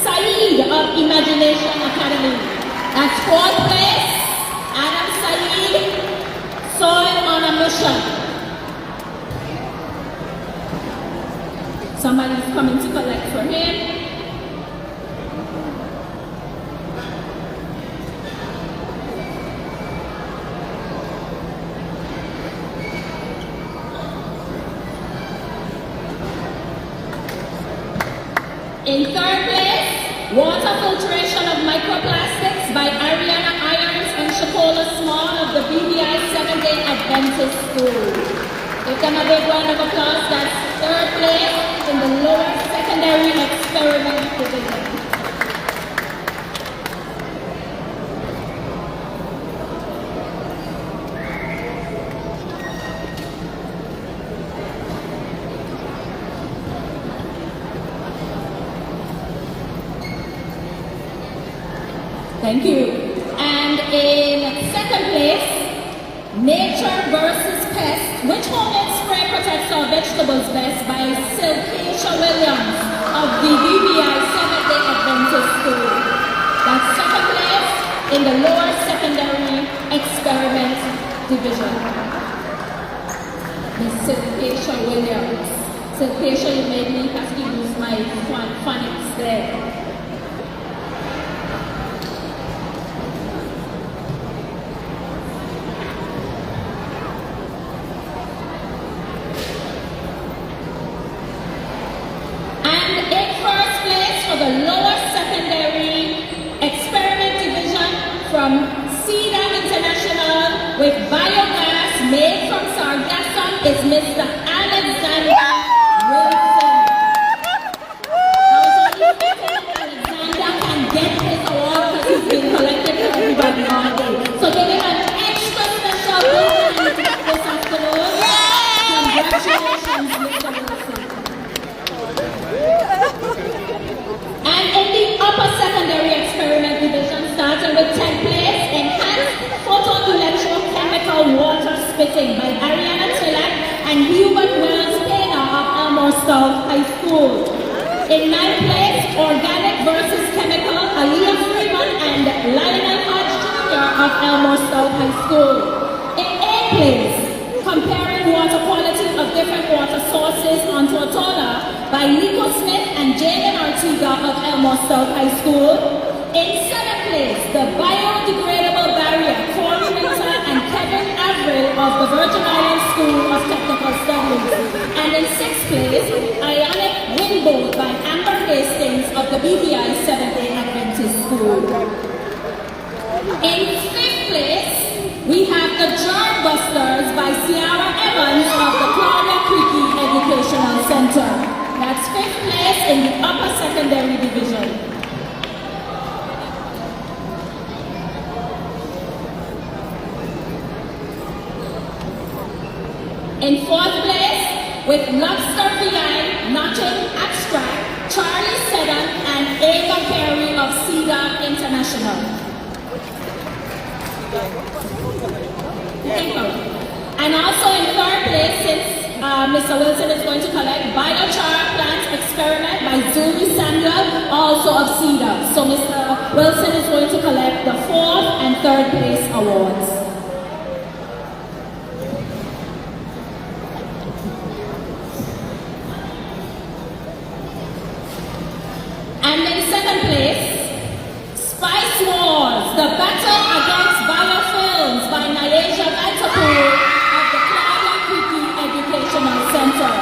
Saeed of Imagination Imagination Academy. That's 4th place, Adam Saeed, Soil on a Mission. Somebody's coming to collect for him. In 3rd place, Water Filtration of Microplastics by Ariana Irons and Shakola Small of the BBI 7th-day Adventist School. Give them a big round of applause. That's 3rd place in the lower secondary experiment division. Thank you. And in 2nd place, Nature versus Pest, which homemade spray protects our vegetables best by Silkeisha Williams of the BBI 7th-day Adventist School. That's 2nd place in the lower secondary experiment division. Miss Silkeisha Williams. Silkeisha, you made me have to use my phonics there. The lower secondary experiment division from CEDA International with biogas made from sargassum is Mr. Alexander Wilson. I was only thinking Alexander can get his award because he's been collected for everybody all day. So give him an extra special welcome this afternoon. Congratulations, Mr. Wilson. And in the upper secondary experiment division, starting with 10th place, Enhanced Photoelectrochemical Water Spitting by Ariana Tillak and Hubert Wells Pena of Elmore South High School. In 9th place, Organic versus Chemical, Aliyah Freeman and Lionel Hodge Jr. of Elmore South High School. In 8th place, Comparing Water Quality of Different Water Sources on Tortola by Nico Smith and Jaden Ortega of Elmore South High School. In 7th place, the Biodegradable Barrier, Corey Winter and Kevin Avril of the Virgin Islands School of Technical Studies. And in 6th place, Ionic Windboat by Amber Hastings of the BBI 7th-day Adventist School. In 5th place, we have the Germ Busters by Ciara Evans of the Claudia Creaky Educational Center. That's 5th place in the upper secondary division. In 4th place, with Lobster VI, Notching Abstract, Charlie Seddon and Ava Perry of CEDA International. And also in 3rd place, since Mr. Wilson is going to collect Biochar Plant Experiment by Zuri Samuel, also of CEDA. So Mr. Wilson is going to collect the 4th and 3rd place awards. And in 2nd place, Spice Wars, the battle against biofilms by Nayeja Vantapour of the Claudia Creaky Educational Center.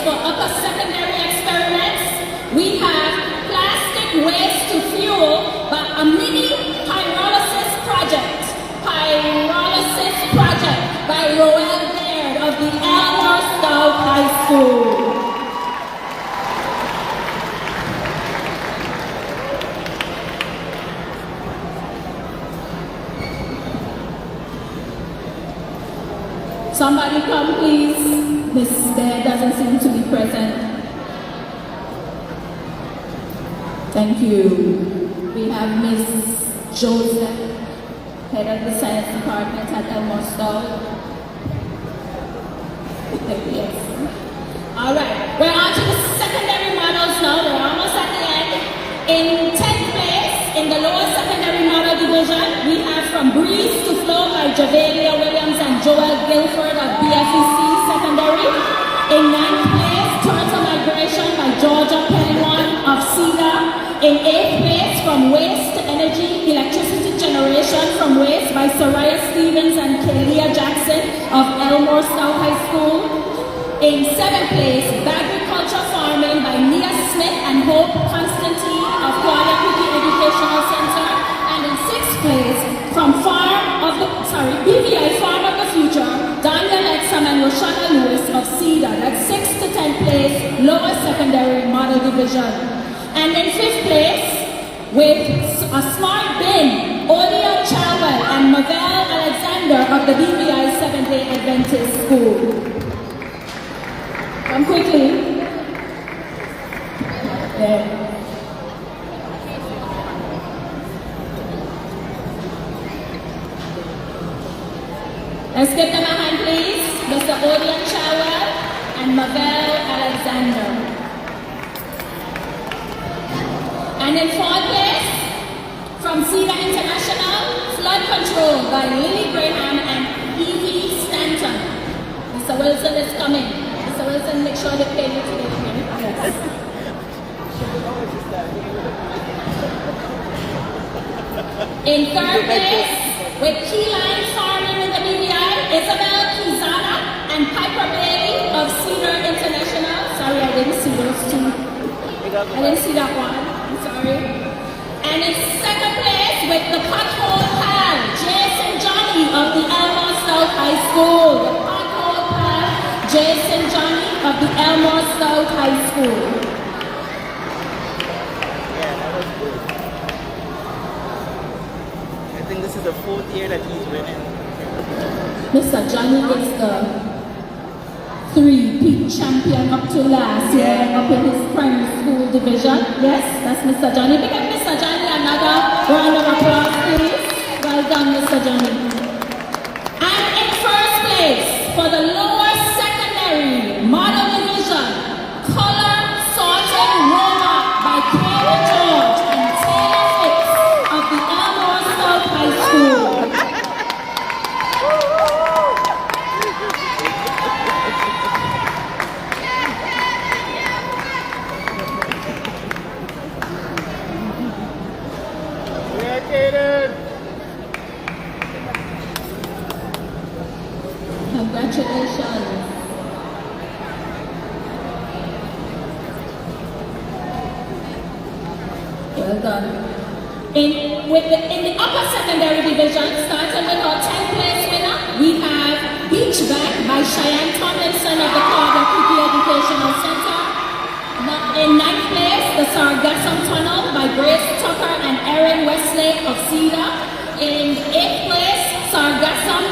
For upper secondary experiments, we have Plastic Waste to Fuel, but a mini pyrolysis project by Roel Baird of the Elmore South High School. Somebody come, please. Miss Bear doesn't seem to be present. Thank you. We have Miss Joseph, head of the science department at Elmore South. Yes. All right, we're on to the secondary models now. We're almost at the end. In 10th place, in the lower secondary model division, we have From Breeze to Flow by Javelia Williams and Joel Guilford of BFEC Secondary. In 9th place, Turtle Migration by Georgia Penwan of CEDA. In 8th place, From Waste to Energy, Electricity Generation from Waste by Soraya Stevens and Kalia Jackson of Elmore South High School. In 7th place, Agriculture Farming by Nia Smith and Hope Constantine of Claudia Cookie Educational Center. And in 6th place, from BVI Farm of the Future, Daniel Exum and Roshana Lewis of CEDA. That's 6th to 10th place, lower secondary model division. And in 5th place, with a smart bin, Odia Chawel and Mavelle Alexander of the BVI Seventh-day Adventist School. Come quickly. There. Let's give them a hand, please. Mr. Odian Chawel and Mavelle Alexander. And in 4th place, from CEDA International, Flood Control by Lily Graham and Evie Stanton. Mr. Wilson is coming. Mr. Wilson, make sure they pay you today. Yes. In 3rd place, with Keyline Farming in the BVI, Isabel Quizana and Piper Bailey of Cedar International. Sorry, I didn't see those two. I didn't see that one. I'm sorry. And in 2nd place, with the Pothole Pal, Jason Johnny of the Elmore South High School. The Pothole Pal, Jason Johnny of the Elmore South High School. I think this is the 4th year that he's winning. Mr. Johnny is the 3-peat champion up to last year up in his primary school division. Yes, that's Mr. Johnny. Pick up Mr. Johnny, another round of applause, please. Well done, Mr. Johnny. And in 1st place for the lower secondary model division, Color Sorting Roma by Kayla George and Taylor Fitz of the Elmore South High School. Congratulations. Well done. In the upper secondary division, starting with our 10th place winner, we have Beach Bag by Cheyenne Tomlinson of the Claudia Cookie Educational Center. In 9th place, the Sargassum Tunnel by Grace Tucker and Erin Westlake of CEDA. In 8th place, Sargassum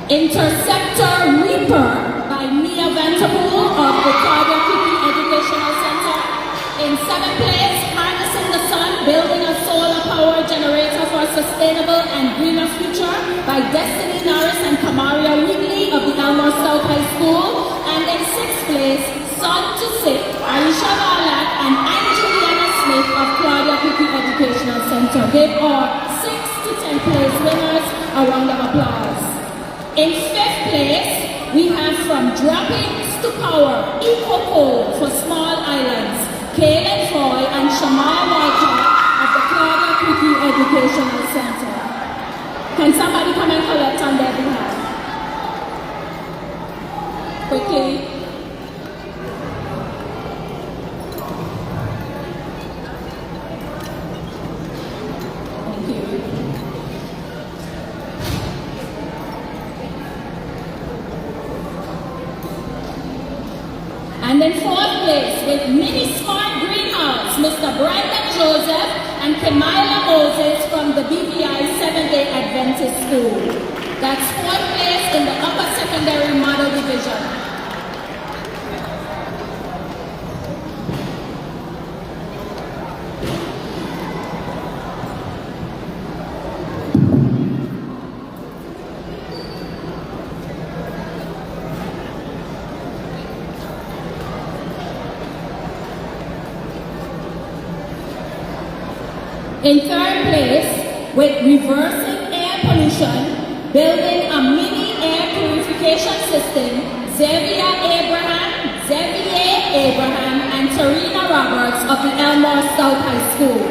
Interceptor Reaper by Mia Vanterpool of the Claudia Cookie Educational Center. In 7th place, Harnessing the Sun, Building a Solar Power Generator for a Sustainable and Greener Future by Destiny Norris and Kamaria Wheatley of the Elmore South High School. And in 6th place, Sun to Sit, Aisha Balak and Angelina Smith of Claudia Cookie Educational Center. Give our 6th to 10th place winners a round of applause. In 5th place, we have From Droppings to Power, Eco-Code for Small Islands, Kaylin Foy and Shamar Walter of the Claudia Cookie Educational Center. Can somebody come and collect on their behalf? Quickly. Thank you. And in 4th place, with Mini Smart Greenhouse, Mr. Brandon Joseph and Kemila Moses from the BVI Seventh-day Adventist School. That's fourth place in the upper secondary model division. In third place, with reversing air pollution, building a mini air purification system, Xavier Abraham, and Tarina Roberts of the Elmore South High School.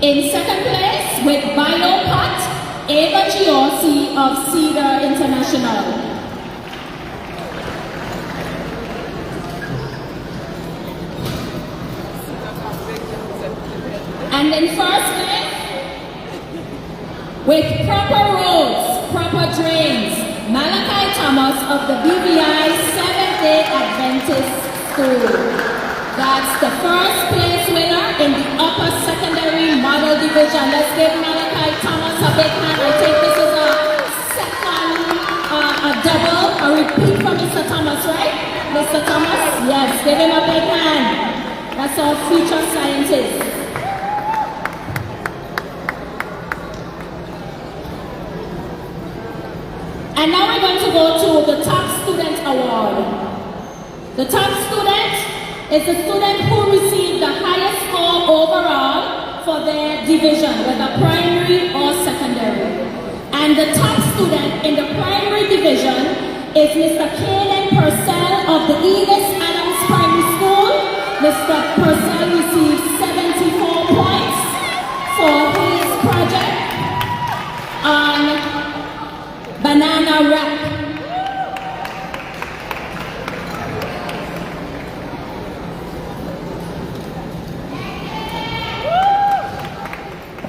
In second place, with Biopot, Ava Giorgi of Cedar International. And in first place, with proper roads, proper drains, Malachi Thomas of the BVI Seventh-day Adventist School. That's the first place winner in the upper secondary model division. Let's give Malachi Thomas a big hand. I think this is a double, a repeat for Mr. Thomas, right? Mr. Thomas? Yes, give him a big hand. That's our future scientist. And now we're going to go to the top student award. The top student is the student who received the highest score overall for their division, whether primary or secondary. And the top student in the primary division is Mr. Kaden Purcell of the Edith Adams Primary School. Mr. Purcell received 74 points for his project on banana wrap.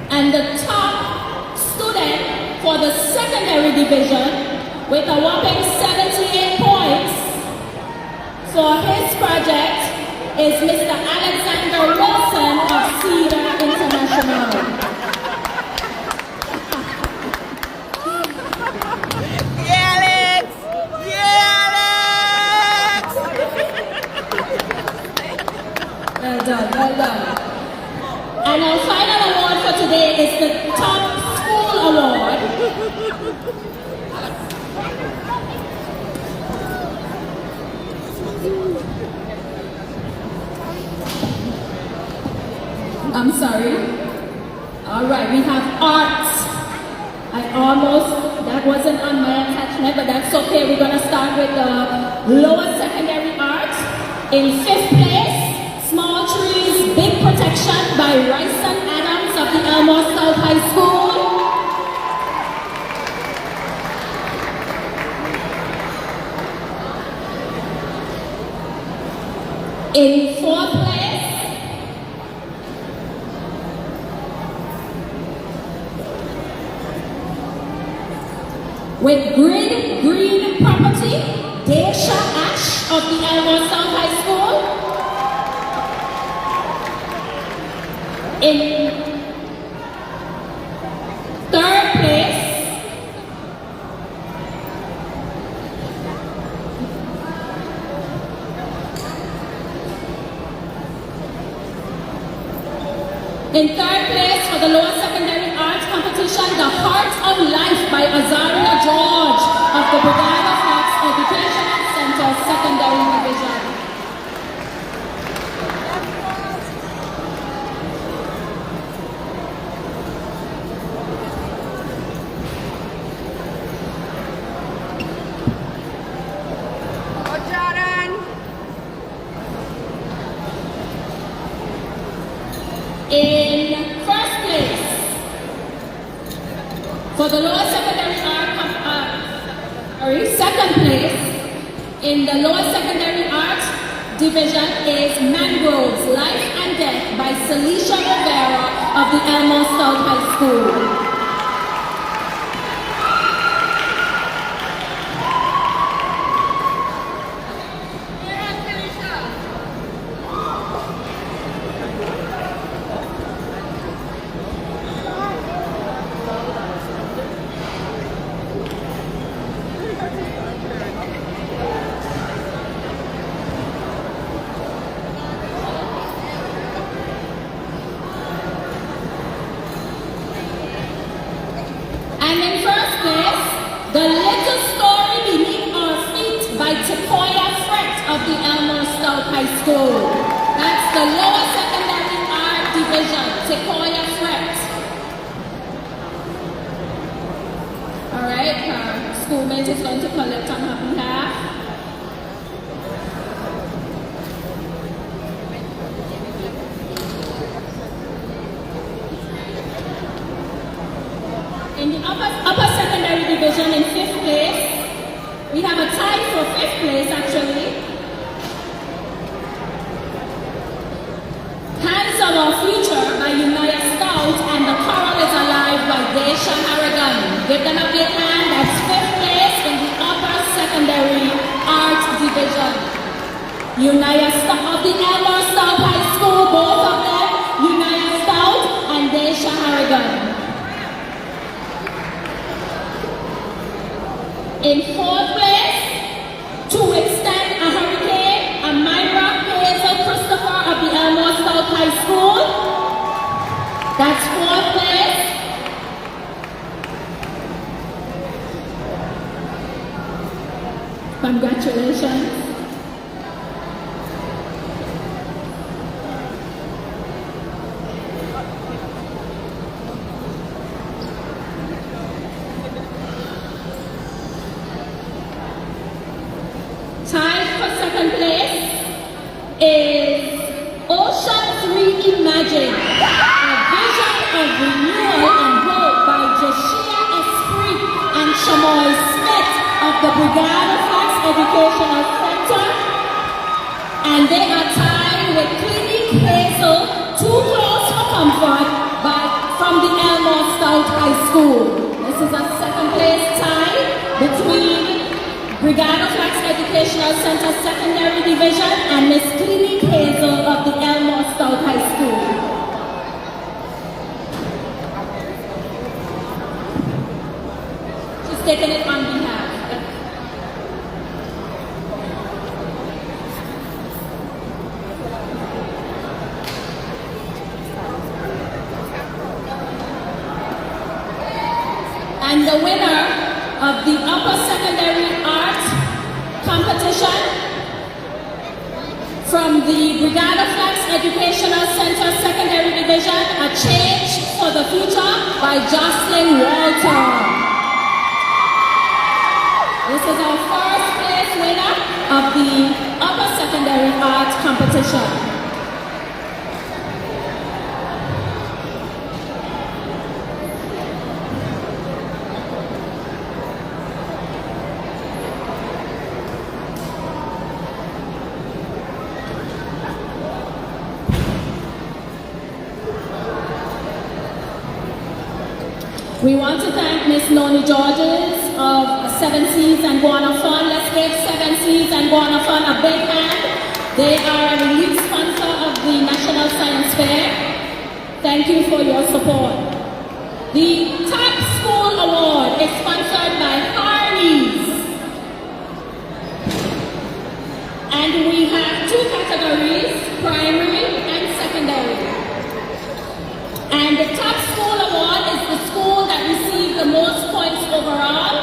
And the top student for the secondary division with a whopping 78 points for his project is Mr. Alexander Wilson of Cedar International. Well done, well done. And our final award for today is the Top School Award. I'm sorry. All right, we have art. That wasn't on my attachment, but that's okay. We're gonna start with the lower secondary art. In fifth place, Small Trees, Big Protection by Ryson Adams of the Elmore South High School. In fourth place, with Green Property, Daisha Ash of the Elmore South High School. In third place, for the lower secondary arts competition, The Heart of Life by Azaria George of the Brigada Fox Educational Center Secondary Division. In first place, for the lower secondary art, second place in the lower secondary art division is Mangroves, Life and Death by Celicia Rivera of the Elmore South High School. the Elmore South High School. That's the lower secondary art division, Sequoia Fret. All right, her schoolmate is going to collect on her behalf. In the upper secondary division in 5th place, we have a tie for 5th place actually. Hands of Our Future by Unaya Scout and The Choral is Alive by Daisha Harrigan. Give them a big hand. That's 5th place in the upper secondary art division. Unaya Scout of the Elmore South High School, both of them, Unaya Scout and Daisha Harrigan. In 4th place, To Extend a Hurricane, Amira Hazel Christopher of the Elmore South High School. That's 4th place. Congratulations. Tied for 2nd place is Oceans Reimagine, a vision of renewal and hope by Jashia Esprit and Shamoy Smith of the Brigade of Arts Educational Center. And they are tied with Clinique Hazel, Too Close for Comfort from the Elmore South High School. This is a 2nd place tie between Brigade of Arts Educational Center Secondary Division and Miss Clinique Hazel of the Elmore South High School. She's taking it on behalf. And the winner of the upper secondary art competition from the Brigade of Arts Educational Center Secondary Division, A Change for the Future by Jocelyn Walter. This is our 1st place winner of the upper secondary art competition. We want to thank Miss Noni Georges of 7 Seas and Guana Fun. Let's give 7 Seas and Guana Fun a big hand. They are a lead sponsor of the National Science Fair. Thank you for your support. The Top School Award is sponsored by Harney's. And we have 2 categories, primary and secondary. And the Top School Award is the school that received the most points overall.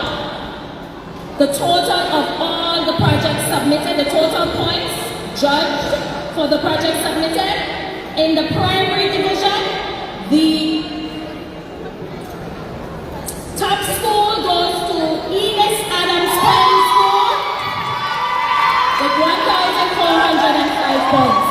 The total of all the projects submitted, the total points judged for the project submitted. In the primary division, the top school goes to Enos Adams Primary School with 1,405 points.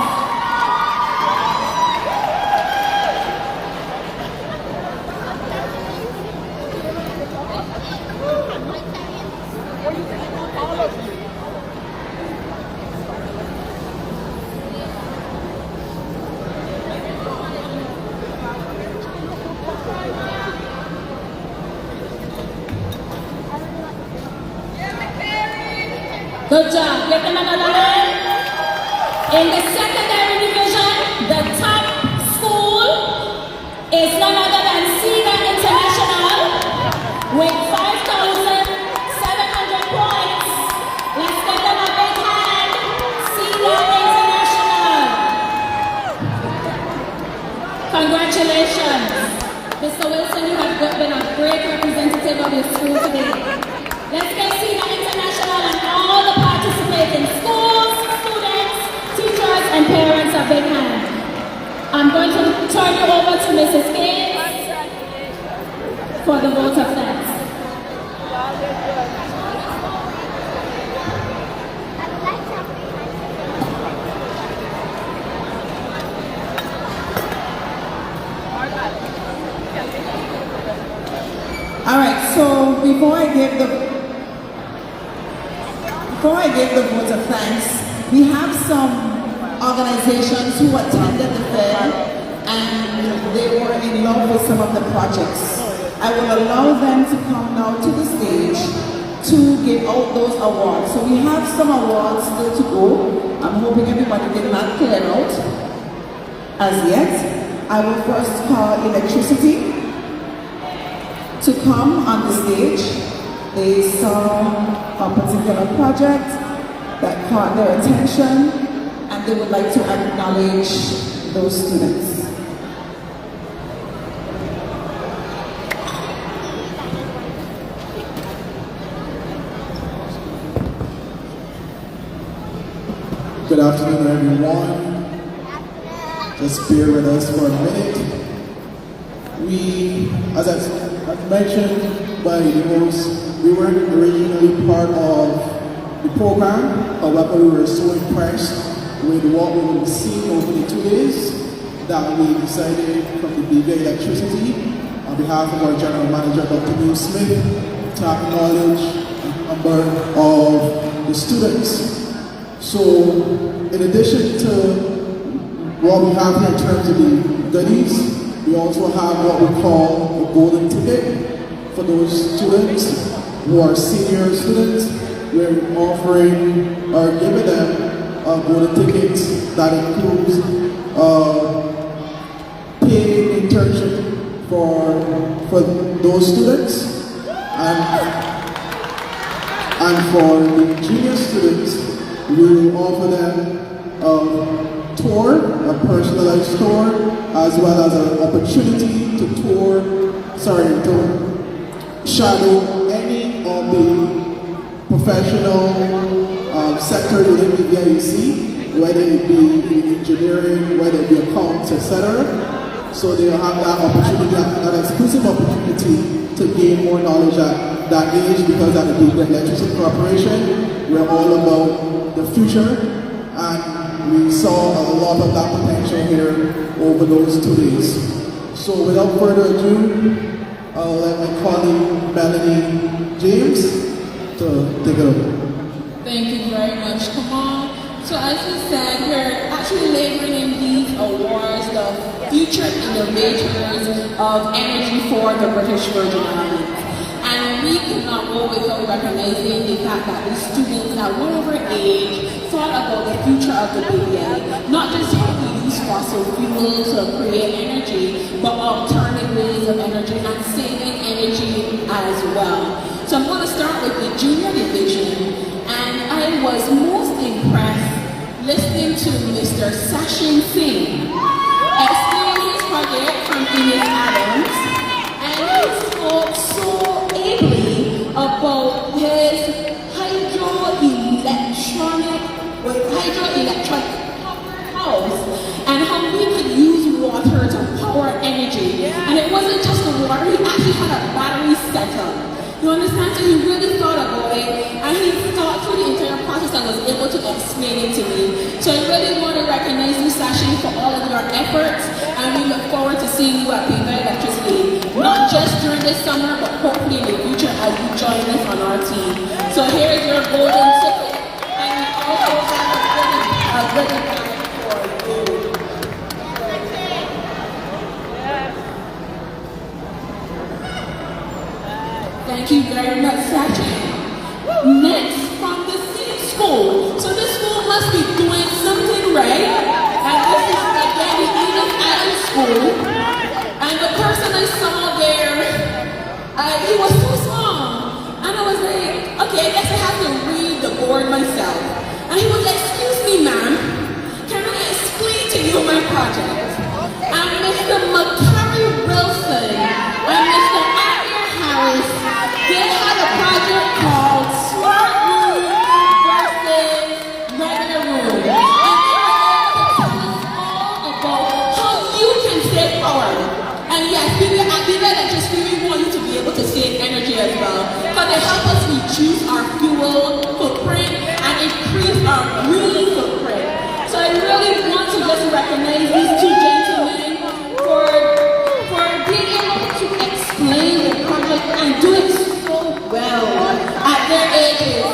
Good job. Give them another hand. In the secondary division, the top school is none other than Cedar International with 5,700 points. Let's give them a big hand. Cedar International. Congratulations. Mr. Wilson, you have been a great representative of your school today. Let's get Cedar International and all the participating schools, a big hand. I'm going to turn you over to Mrs. Gaines for the vote of thanks. All right, so before I give the vote of thanks, we have some organizations who attended the fair and they were in love with some of the projects. I will allow them to come now to the stage to give out those awards. So we have some awards still to go. I'm hoping everybody did not clear out as yet. I will first call Electricity to come on the stage. They saw a particular project that caught their attention and they would like to acknowledge those students. Good afternoon, everyone. Just bear with us for a minute. As I mentioned by the host, we weren't originally part of the program. However, we were so impressed with what we were seeing over the 2 days that we decided from the BVI Electricity, on behalf of our General Manager, Dr. Neil Smith, to acknowledge a number of the students. So, in addition to what we have here in terms of the goodies, we also have what we call a golden ticket for those students who are senior students. We're offering or giving them a golden ticket that includes paid internship for those students, and for the junior students, we will offer them a tour, a personalized tour, as well as an opportunity to shadow any of the professional sectors within the VIEC, whether it be engineering, whether it be accounts, etc. So they'll have that opportunity, that exclusive opportunity to gain more knowledge at that age, because at the BVI Electricity Corporation, we're all about the future, and we saw a lot of that potential here over those 2 days. So without further ado, I'll let my colleague Melanie James to take it over. Thank you very much. Come on. So as you said, we're actually laboring in these awards, the future innovators of energy for the British Virgin Islands. And we cannot go without recognizing the fact that the students at whatever age thought about the future of the BVI, not just how we use fossil fuels to create energy, but alternative ways of energy and saving energy as well. So I'm going to start with the junior division, and I was most impressed listening to Mr. Sachin Singh explain his project from Ines Adams, and he spoke so ably about his hydroelectric house and how we could use water to power energy. And it wasn't just the water, he actually had a battery setup. You understand? So he really thought about it, and he thought through the entire process and was able to explain it to me. So I really want to recognize you, Sachin, for all of your efforts, and we look forward to seeing you at BVI Electricity, not just during this summer, but hopefully in the future as you join us on our team. So here is your golden ticket, and we also have a goodie bag for you. Thank you very much, Sachin. Next, from the same school. So this school must be doing something right. And this is again the Ines Adams School. And the person I saw there, he was so small. And I was like, okay, I guess I have to read the board myself. And he was like, excuse me, ma'am, can I explain to you my project? And Mr. McCarry Wilson and Mr. Adler Harris, they had a project called Smart Room versus Regular Room. And they were able to tell us electricity, we want you to be able to save energy as well. Because they help us reduce our fuel footprint and increase our green footprint. So I really want to just recognize these two gentlemen for being able to explain the project and do it so well at their ages.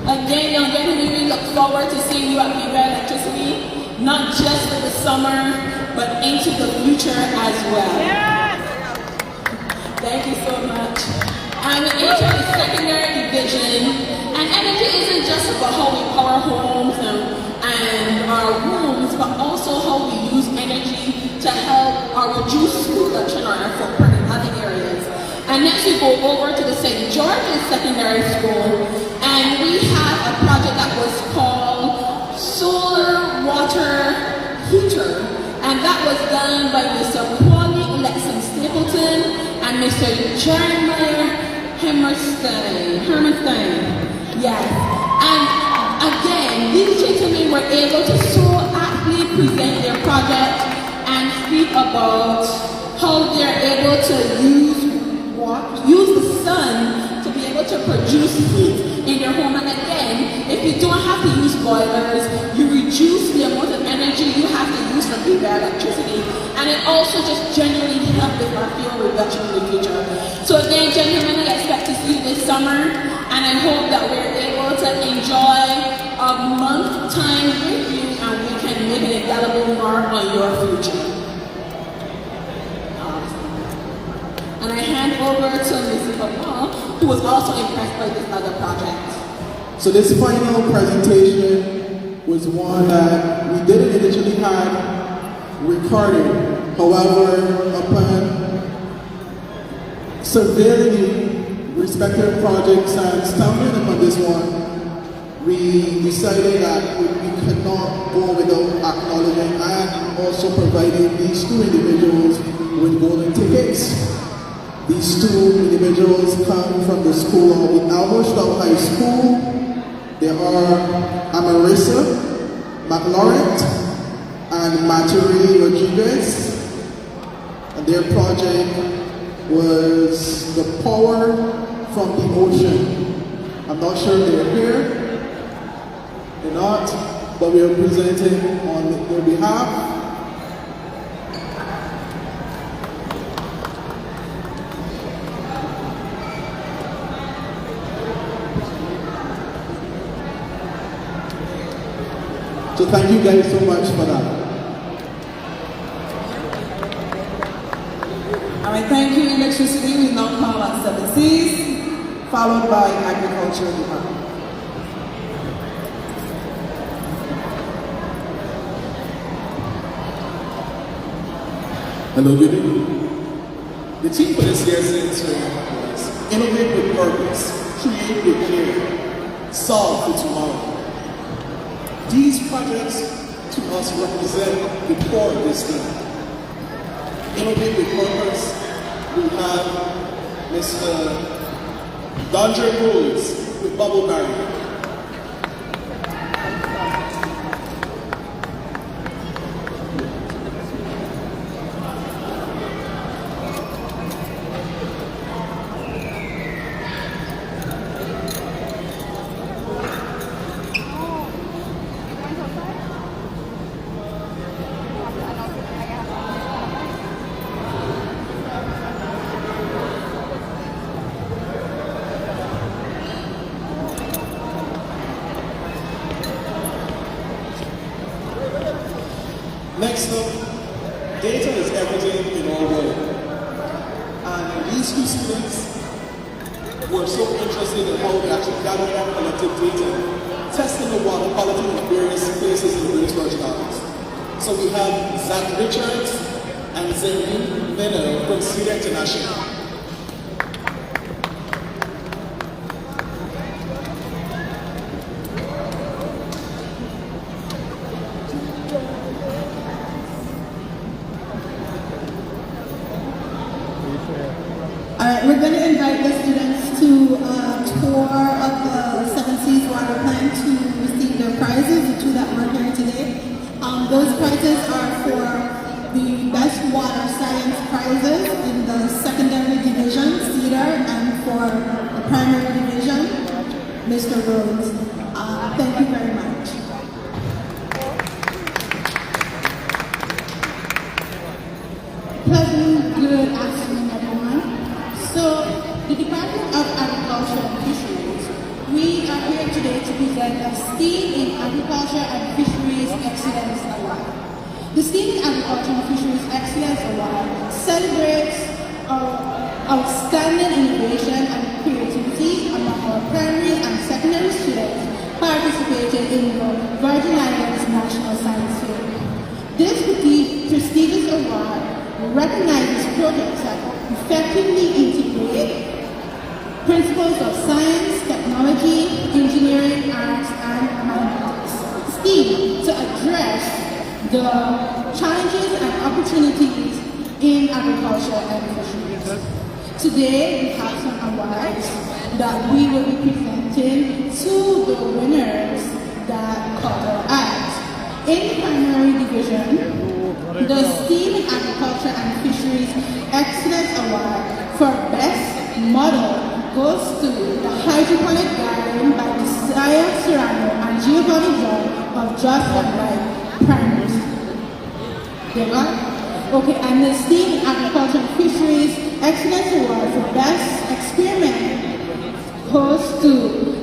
Again, young gentlemen, we look forward to seeing you at Viva Electricity, not just for the summer, but into the future as well. Thank you so much. And we enter the secondary division, and energy isn't just about how we power homes and our rooms, but also how we use energy to help our reduce production or our footprint in other areas. And next we go over to the St. George's Secondary School, and we have a project that was called Solar Water Heater, and that was done by Mr. Kwame Alexis Stapleton and Mr. Jeremiah Hermerstein. Yes. And again, these gentlemen were able to so aptly present their project and speak about how they're able to use the sun to be able to produce heat in their home. And again, if you don't have to use boilers, you reduce the amount of energy you have to use for Viva Electricity. And it also just genuinely helps with our fuel reduction in the future. So again, gentlemen, I expect to see you this summer, and I hope that we're able to enjoy a month time with you and we can make an indelible mark on your future. And I hand over to Mr. Paul, who was also impressed by this other project. So this final presentation was one that we didn't initially have recorded. However, upon surveying the respective projects and stumbling upon this one, we decided that we could not go without acknowledging and also providing these two individuals with golden tickets. These two individuals come from the school of Alberstown High School. They are Amarissa McLaurin and Maturi Rodriguez. And their project was the power from the ocean. I'm not sure they're here. They're not, but we are presenting on their behalf. So thank you guys so much for that. All right, thank you, Electricity. We now call on 7 Cs, followed by Agriculture Department. Hello, good evening. The team for this year's intern was innovate with purpose, create with care, solve for tomorrow. These projects to us represent the core of this thing. Innovate with purpose. We have Mr. Dondre Rhodes with Bubble Barrier. Next up, data is everything in our world. And these two students were so interested in how we actually gather and collected data, testing the water quality in various places in the British Virgin Islands. So we have Zach Richards and Zayn Miller from CEDA International. We're going to invite the students to a tour of the 7 Seas Water Those prizes are for the best water science prizes in the secondary division, Cedar, and for the primary division, Mr. Rhodes. Thank you very much. Pleasant good afternoon, everyone. So, the Department of Agriculture and Fisheries, we are here today to present the STEAM in Agriculture and Fisheries Excellence Award. The STEAM in Agriculture and Fisheries Excellence Award celebrates outstanding innovation and creativity among our primary and secondary students participating in the Virgin Islands National Science Fair. This prestigious award recognizes projects that effectively integrate principles of science, technology, engineering, arts, and mathematics, STEAM, to address the challenges and opportunities in agriculture and fisheries. Today, we have some awards that we will be presenting to the winners that caught our eyes. In the primary division, the STEAM in Agriculture and Fisheries Excellence Award for Best Model goes to the Hydroponic Garden by Desire Serrano and Giovanni John of Just and Right Primary School. Okay, and the STEAM in Agriculture and Fisheries Excellence Award for Best Experiment goes to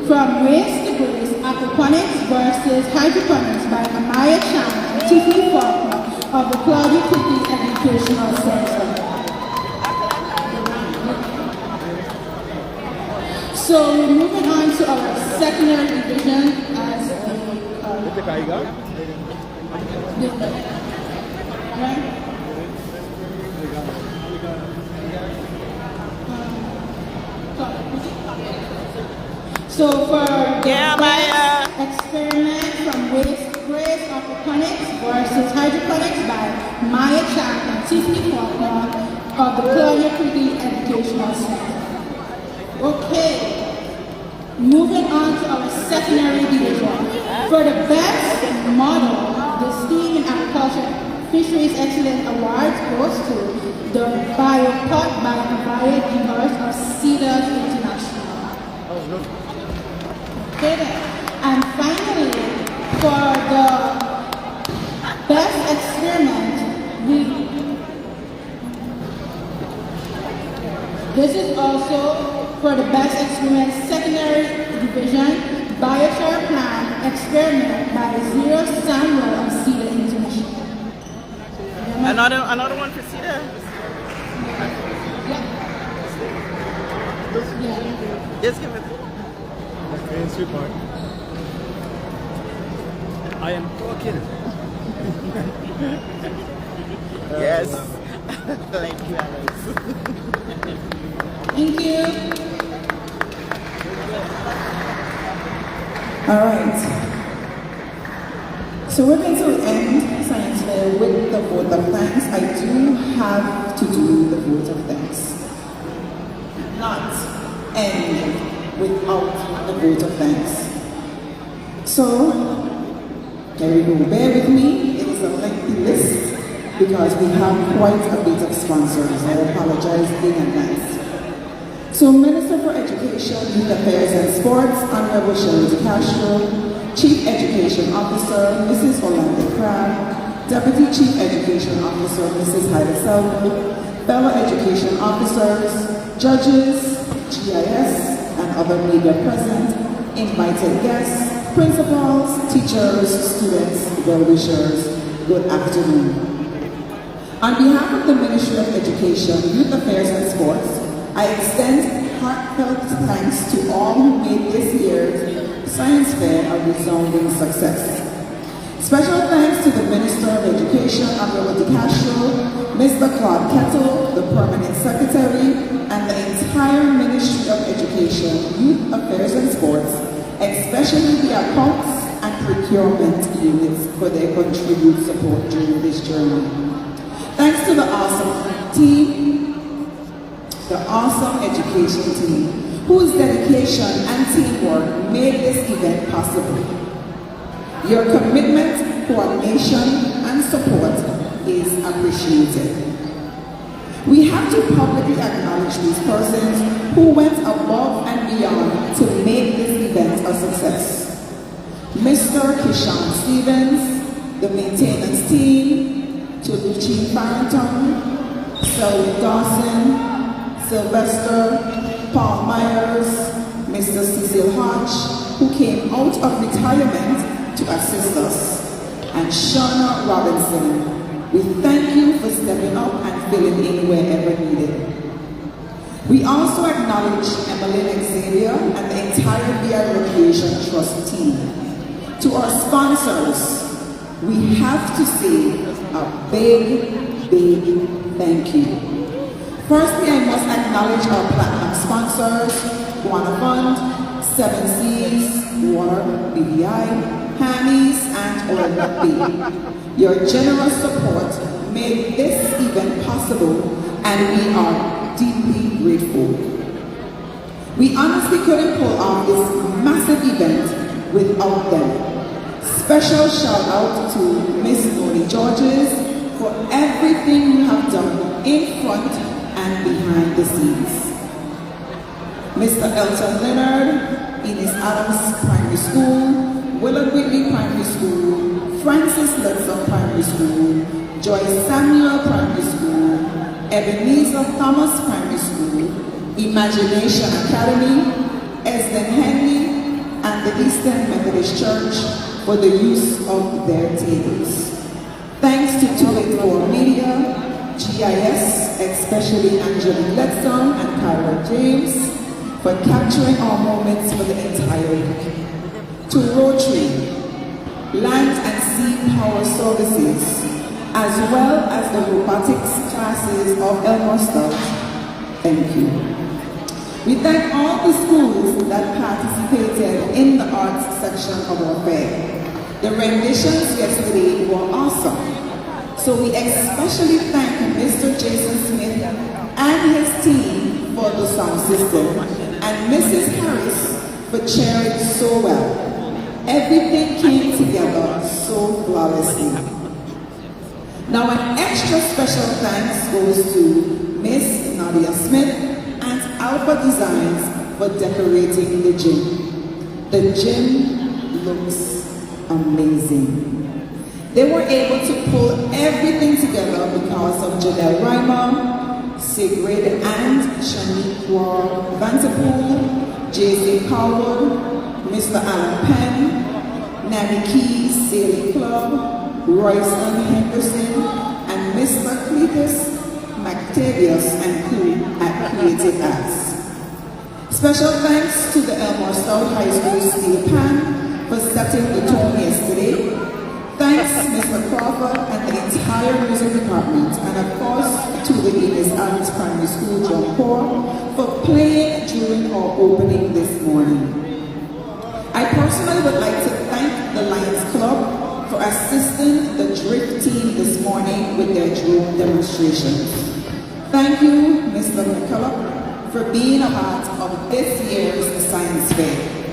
From Waste to Grace, Aquaponics versus Hydroponics by Amaya Chan and Tiffany Faulkner of the Claudia Kitty Educational Center. So we're moving on to our secondary division as So for the best experiment from Waste to Grace, Aquaponics versus Hydroponics by Maya Chan and Tiffany Faulkner of the Claudia Kitty Educational Center. Okay, moving on to our secondary division. For the best model, the STEAM in Agriculture Fisheries Excellence Award goes to the Biopod by Avaya Dehurst of Cedars International. Okay then. And finally, for the best experiment, this is also for the best experiment secondary division, Biochar Plant Experiment by Zero Samuel of Cedar International. Another one for Cedar? Yeah. Just give it. Okay, sweetheart. I am talking. Yes. Thank you, Alex. Thank you. All right. So we're going to end Science Fair with the vote of thanks. I do have to do the vote of thanks. Not end without the vote of thanks. So, there we go. Bear with me. It is a lengthy list because we have quite a bit of sponsors. I apologize in advance. So, Minister for Education, Youth Affairs and Sports, Honorable Shirley DeCastro, Chief Education Officer, Mrs. Orlando Crabb, Deputy Chief Education Officer, Mrs. Haida Selwood, fellow education officers, judges, GIS, and other media present, invited guests, principals, teachers, students, well-wishers, good afternoon. On behalf of the Ministry of Education, Youth Affairs and Sports, I extend heartfelt thanks to all who made this year's Science Fair a resounding success. Special thanks to the Minister of Education, Honorable DeCastro, Mr. Claude Kettle, the Permanent Secretary, and the entire Ministry of Education, Youth Affairs and Sports, especially the accounts and procurement units for their continued support during this journey. Thanks to the awesome team, the awesome education team, whose dedication and teamwork made this event possible. Your commitment coordination, and support is appreciated. We have to publicly acknowledge these persons who went above and beyond to make this event a success. Mr. Kishan Stevens, the maintenance team, Tolucci Farrington, Selwyn Dawson, Sylvester, Paul Myers, Mr. Cecil Hodge, who came out of retirement to assist us, and Shauna Robinson. We thank you for stepping up and filling in wherever needed. We also acknowledge Emmeline Xavier and the entire VI Recreation Trust team. To our sponsors, we have to say a big, big thank you. Firstly, I must acknowledge our platinum sponsors, Guana Fund, 7 Seas, Water, BVI, Hammies, and Oil Rugby. Your generous support made this event possible, and we are deeply grateful. We honestly couldn't pull off this massive event without them. Special shout out to Miss Noni Georges for everything you have done in front and behind the scenes. Mr. Elton Leonard, Enos Adams Primary School, Willard Whitley Primary School, Francis Letson Primary School, Joyce Samuel Primary School, Ebenezer Thomas Primary School, Imagination Academy, Esden Henley, and the Eastern Methodist Church for the use of their tables. Thanks to Toledo Media, GIS, especially Angelique Letson and Kyra James, for capturing our moments for the entire week. To Rotary, Land and Sea Power Services, as well as the robotics classes of Elmore Stout, thank you. We thank all the schools that participated in the arts section of our fair. The renditions yesterday were awesome. So we especially thank Mr. Jason Smith and his team for the sound system, and Mrs. Harris for chairing so well. Everything came together so flawlessly. Now an extra special thanks goes to Miss Nadia Smith and Alpha Designs for decorating the gym. The gym looks amazing. They were able to pull everything together because of Janelle Reimer, Sigrid and Shaniqua Vanterpool, J.C. Cowell, Mr. Alan Penn, Nanny Keys Sailing Club, Royston Henderson, and Mr. Cletus McTavius and crew at Creative Arts. Special thanks to the Elmore Stout High School Steel Pan for setting the tone yesterday. Thanks Mr. Crawford and the entire music department, and of course to the Enos Adams Primary School drum corps for playing during our opening this morning. I personally would like to thank the Lions Club for assisting the drift team this morning with their drone demonstrations. Thank you, Mr. McCullough, for being a part of this year's science fair.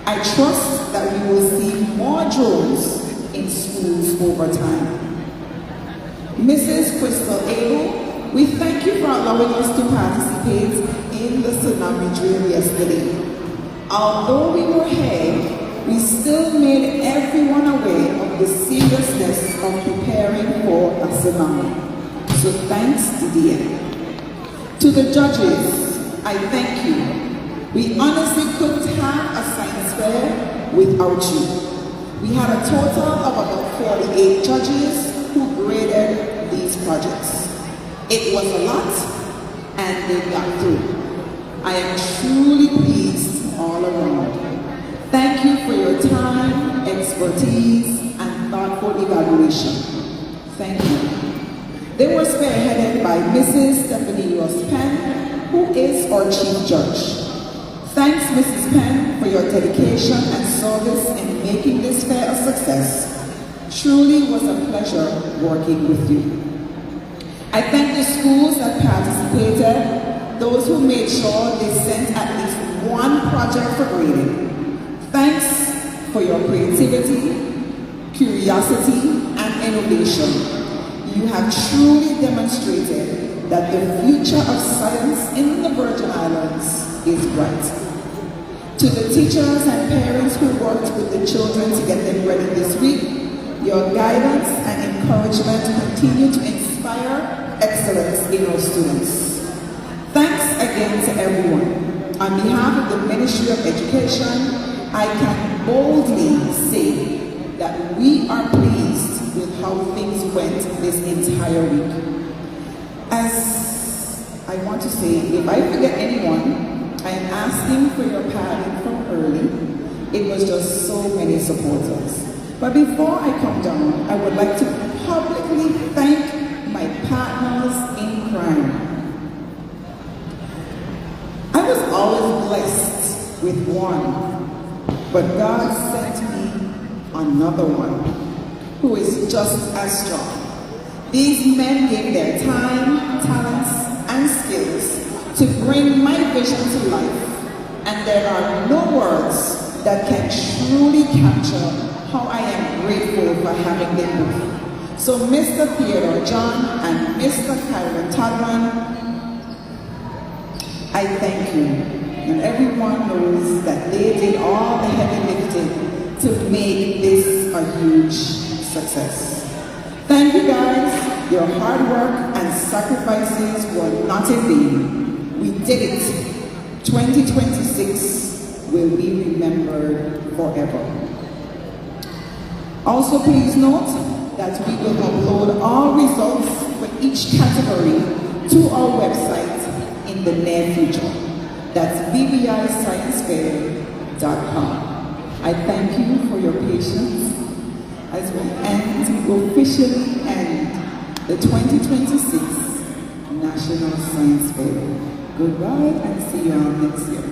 I trust that we will see more drones in schools over time. Mrs. Crystal Abel, we thank you for allowing us to participate in the tsunami drill yesterday. Although we were here, we still made everyone aware of the seriousness of preparing for a tsunami. So thanks, Didier. To the judges, I thank you. We honestly couldn't have a science fair without you. We had a total of about 48 judges who graded these projects. It was a lot, and they got through. I am truly pleased all around. Thank you for your time, expertise, and thoughtful evaluation. Thank you. They were spearheaded by Mrs. Stephanie Ross Penn, who is our Chief Judge. Thanks, Mrs. Penn, for your dedication and service in making this fair a success. Truly was a pleasure working with you. I thank the schools that participated, those who made sure they sent at least one project for grading. Thanks for your creativity, curiosity, and innovation. You have truly demonstrated that the future of science in the Virgin Islands is bright. To the teachers and parents who worked with the children to get them ready this week, your guidance and encouragement continue to inspire excellence in our students. Thanks again to everyone. On behalf of the Ministry of Education, I can boldly say that we are pleased with how things went this entire week. As I want to say, if I forget anyone, I am asking for your pardon from early. It was just so many supporters. But before I come down, I would like to publicly thank my partners in crime. I was always blessed with one, but God sent me another one who is just as strong. These men gave their time, talents, and skills to bring my vision to life, and there are no words that can truly capture how I am grateful for having them both. So Mr. Theodore John and Mr. Kyron Tadman, I thank you. And everyone knows that they did all the heavy lifting to make this a huge success. Thank you guys. Your hard work and sacrifices were not in vain. We did it. 2026 will be remembered forever. Also, please note that we will upload all results for each category to our website in the near future. That's vvisciencefair.com. I thank you for your patience as we officially end the 2026 National Science Fair. Goodbye and see you all next year.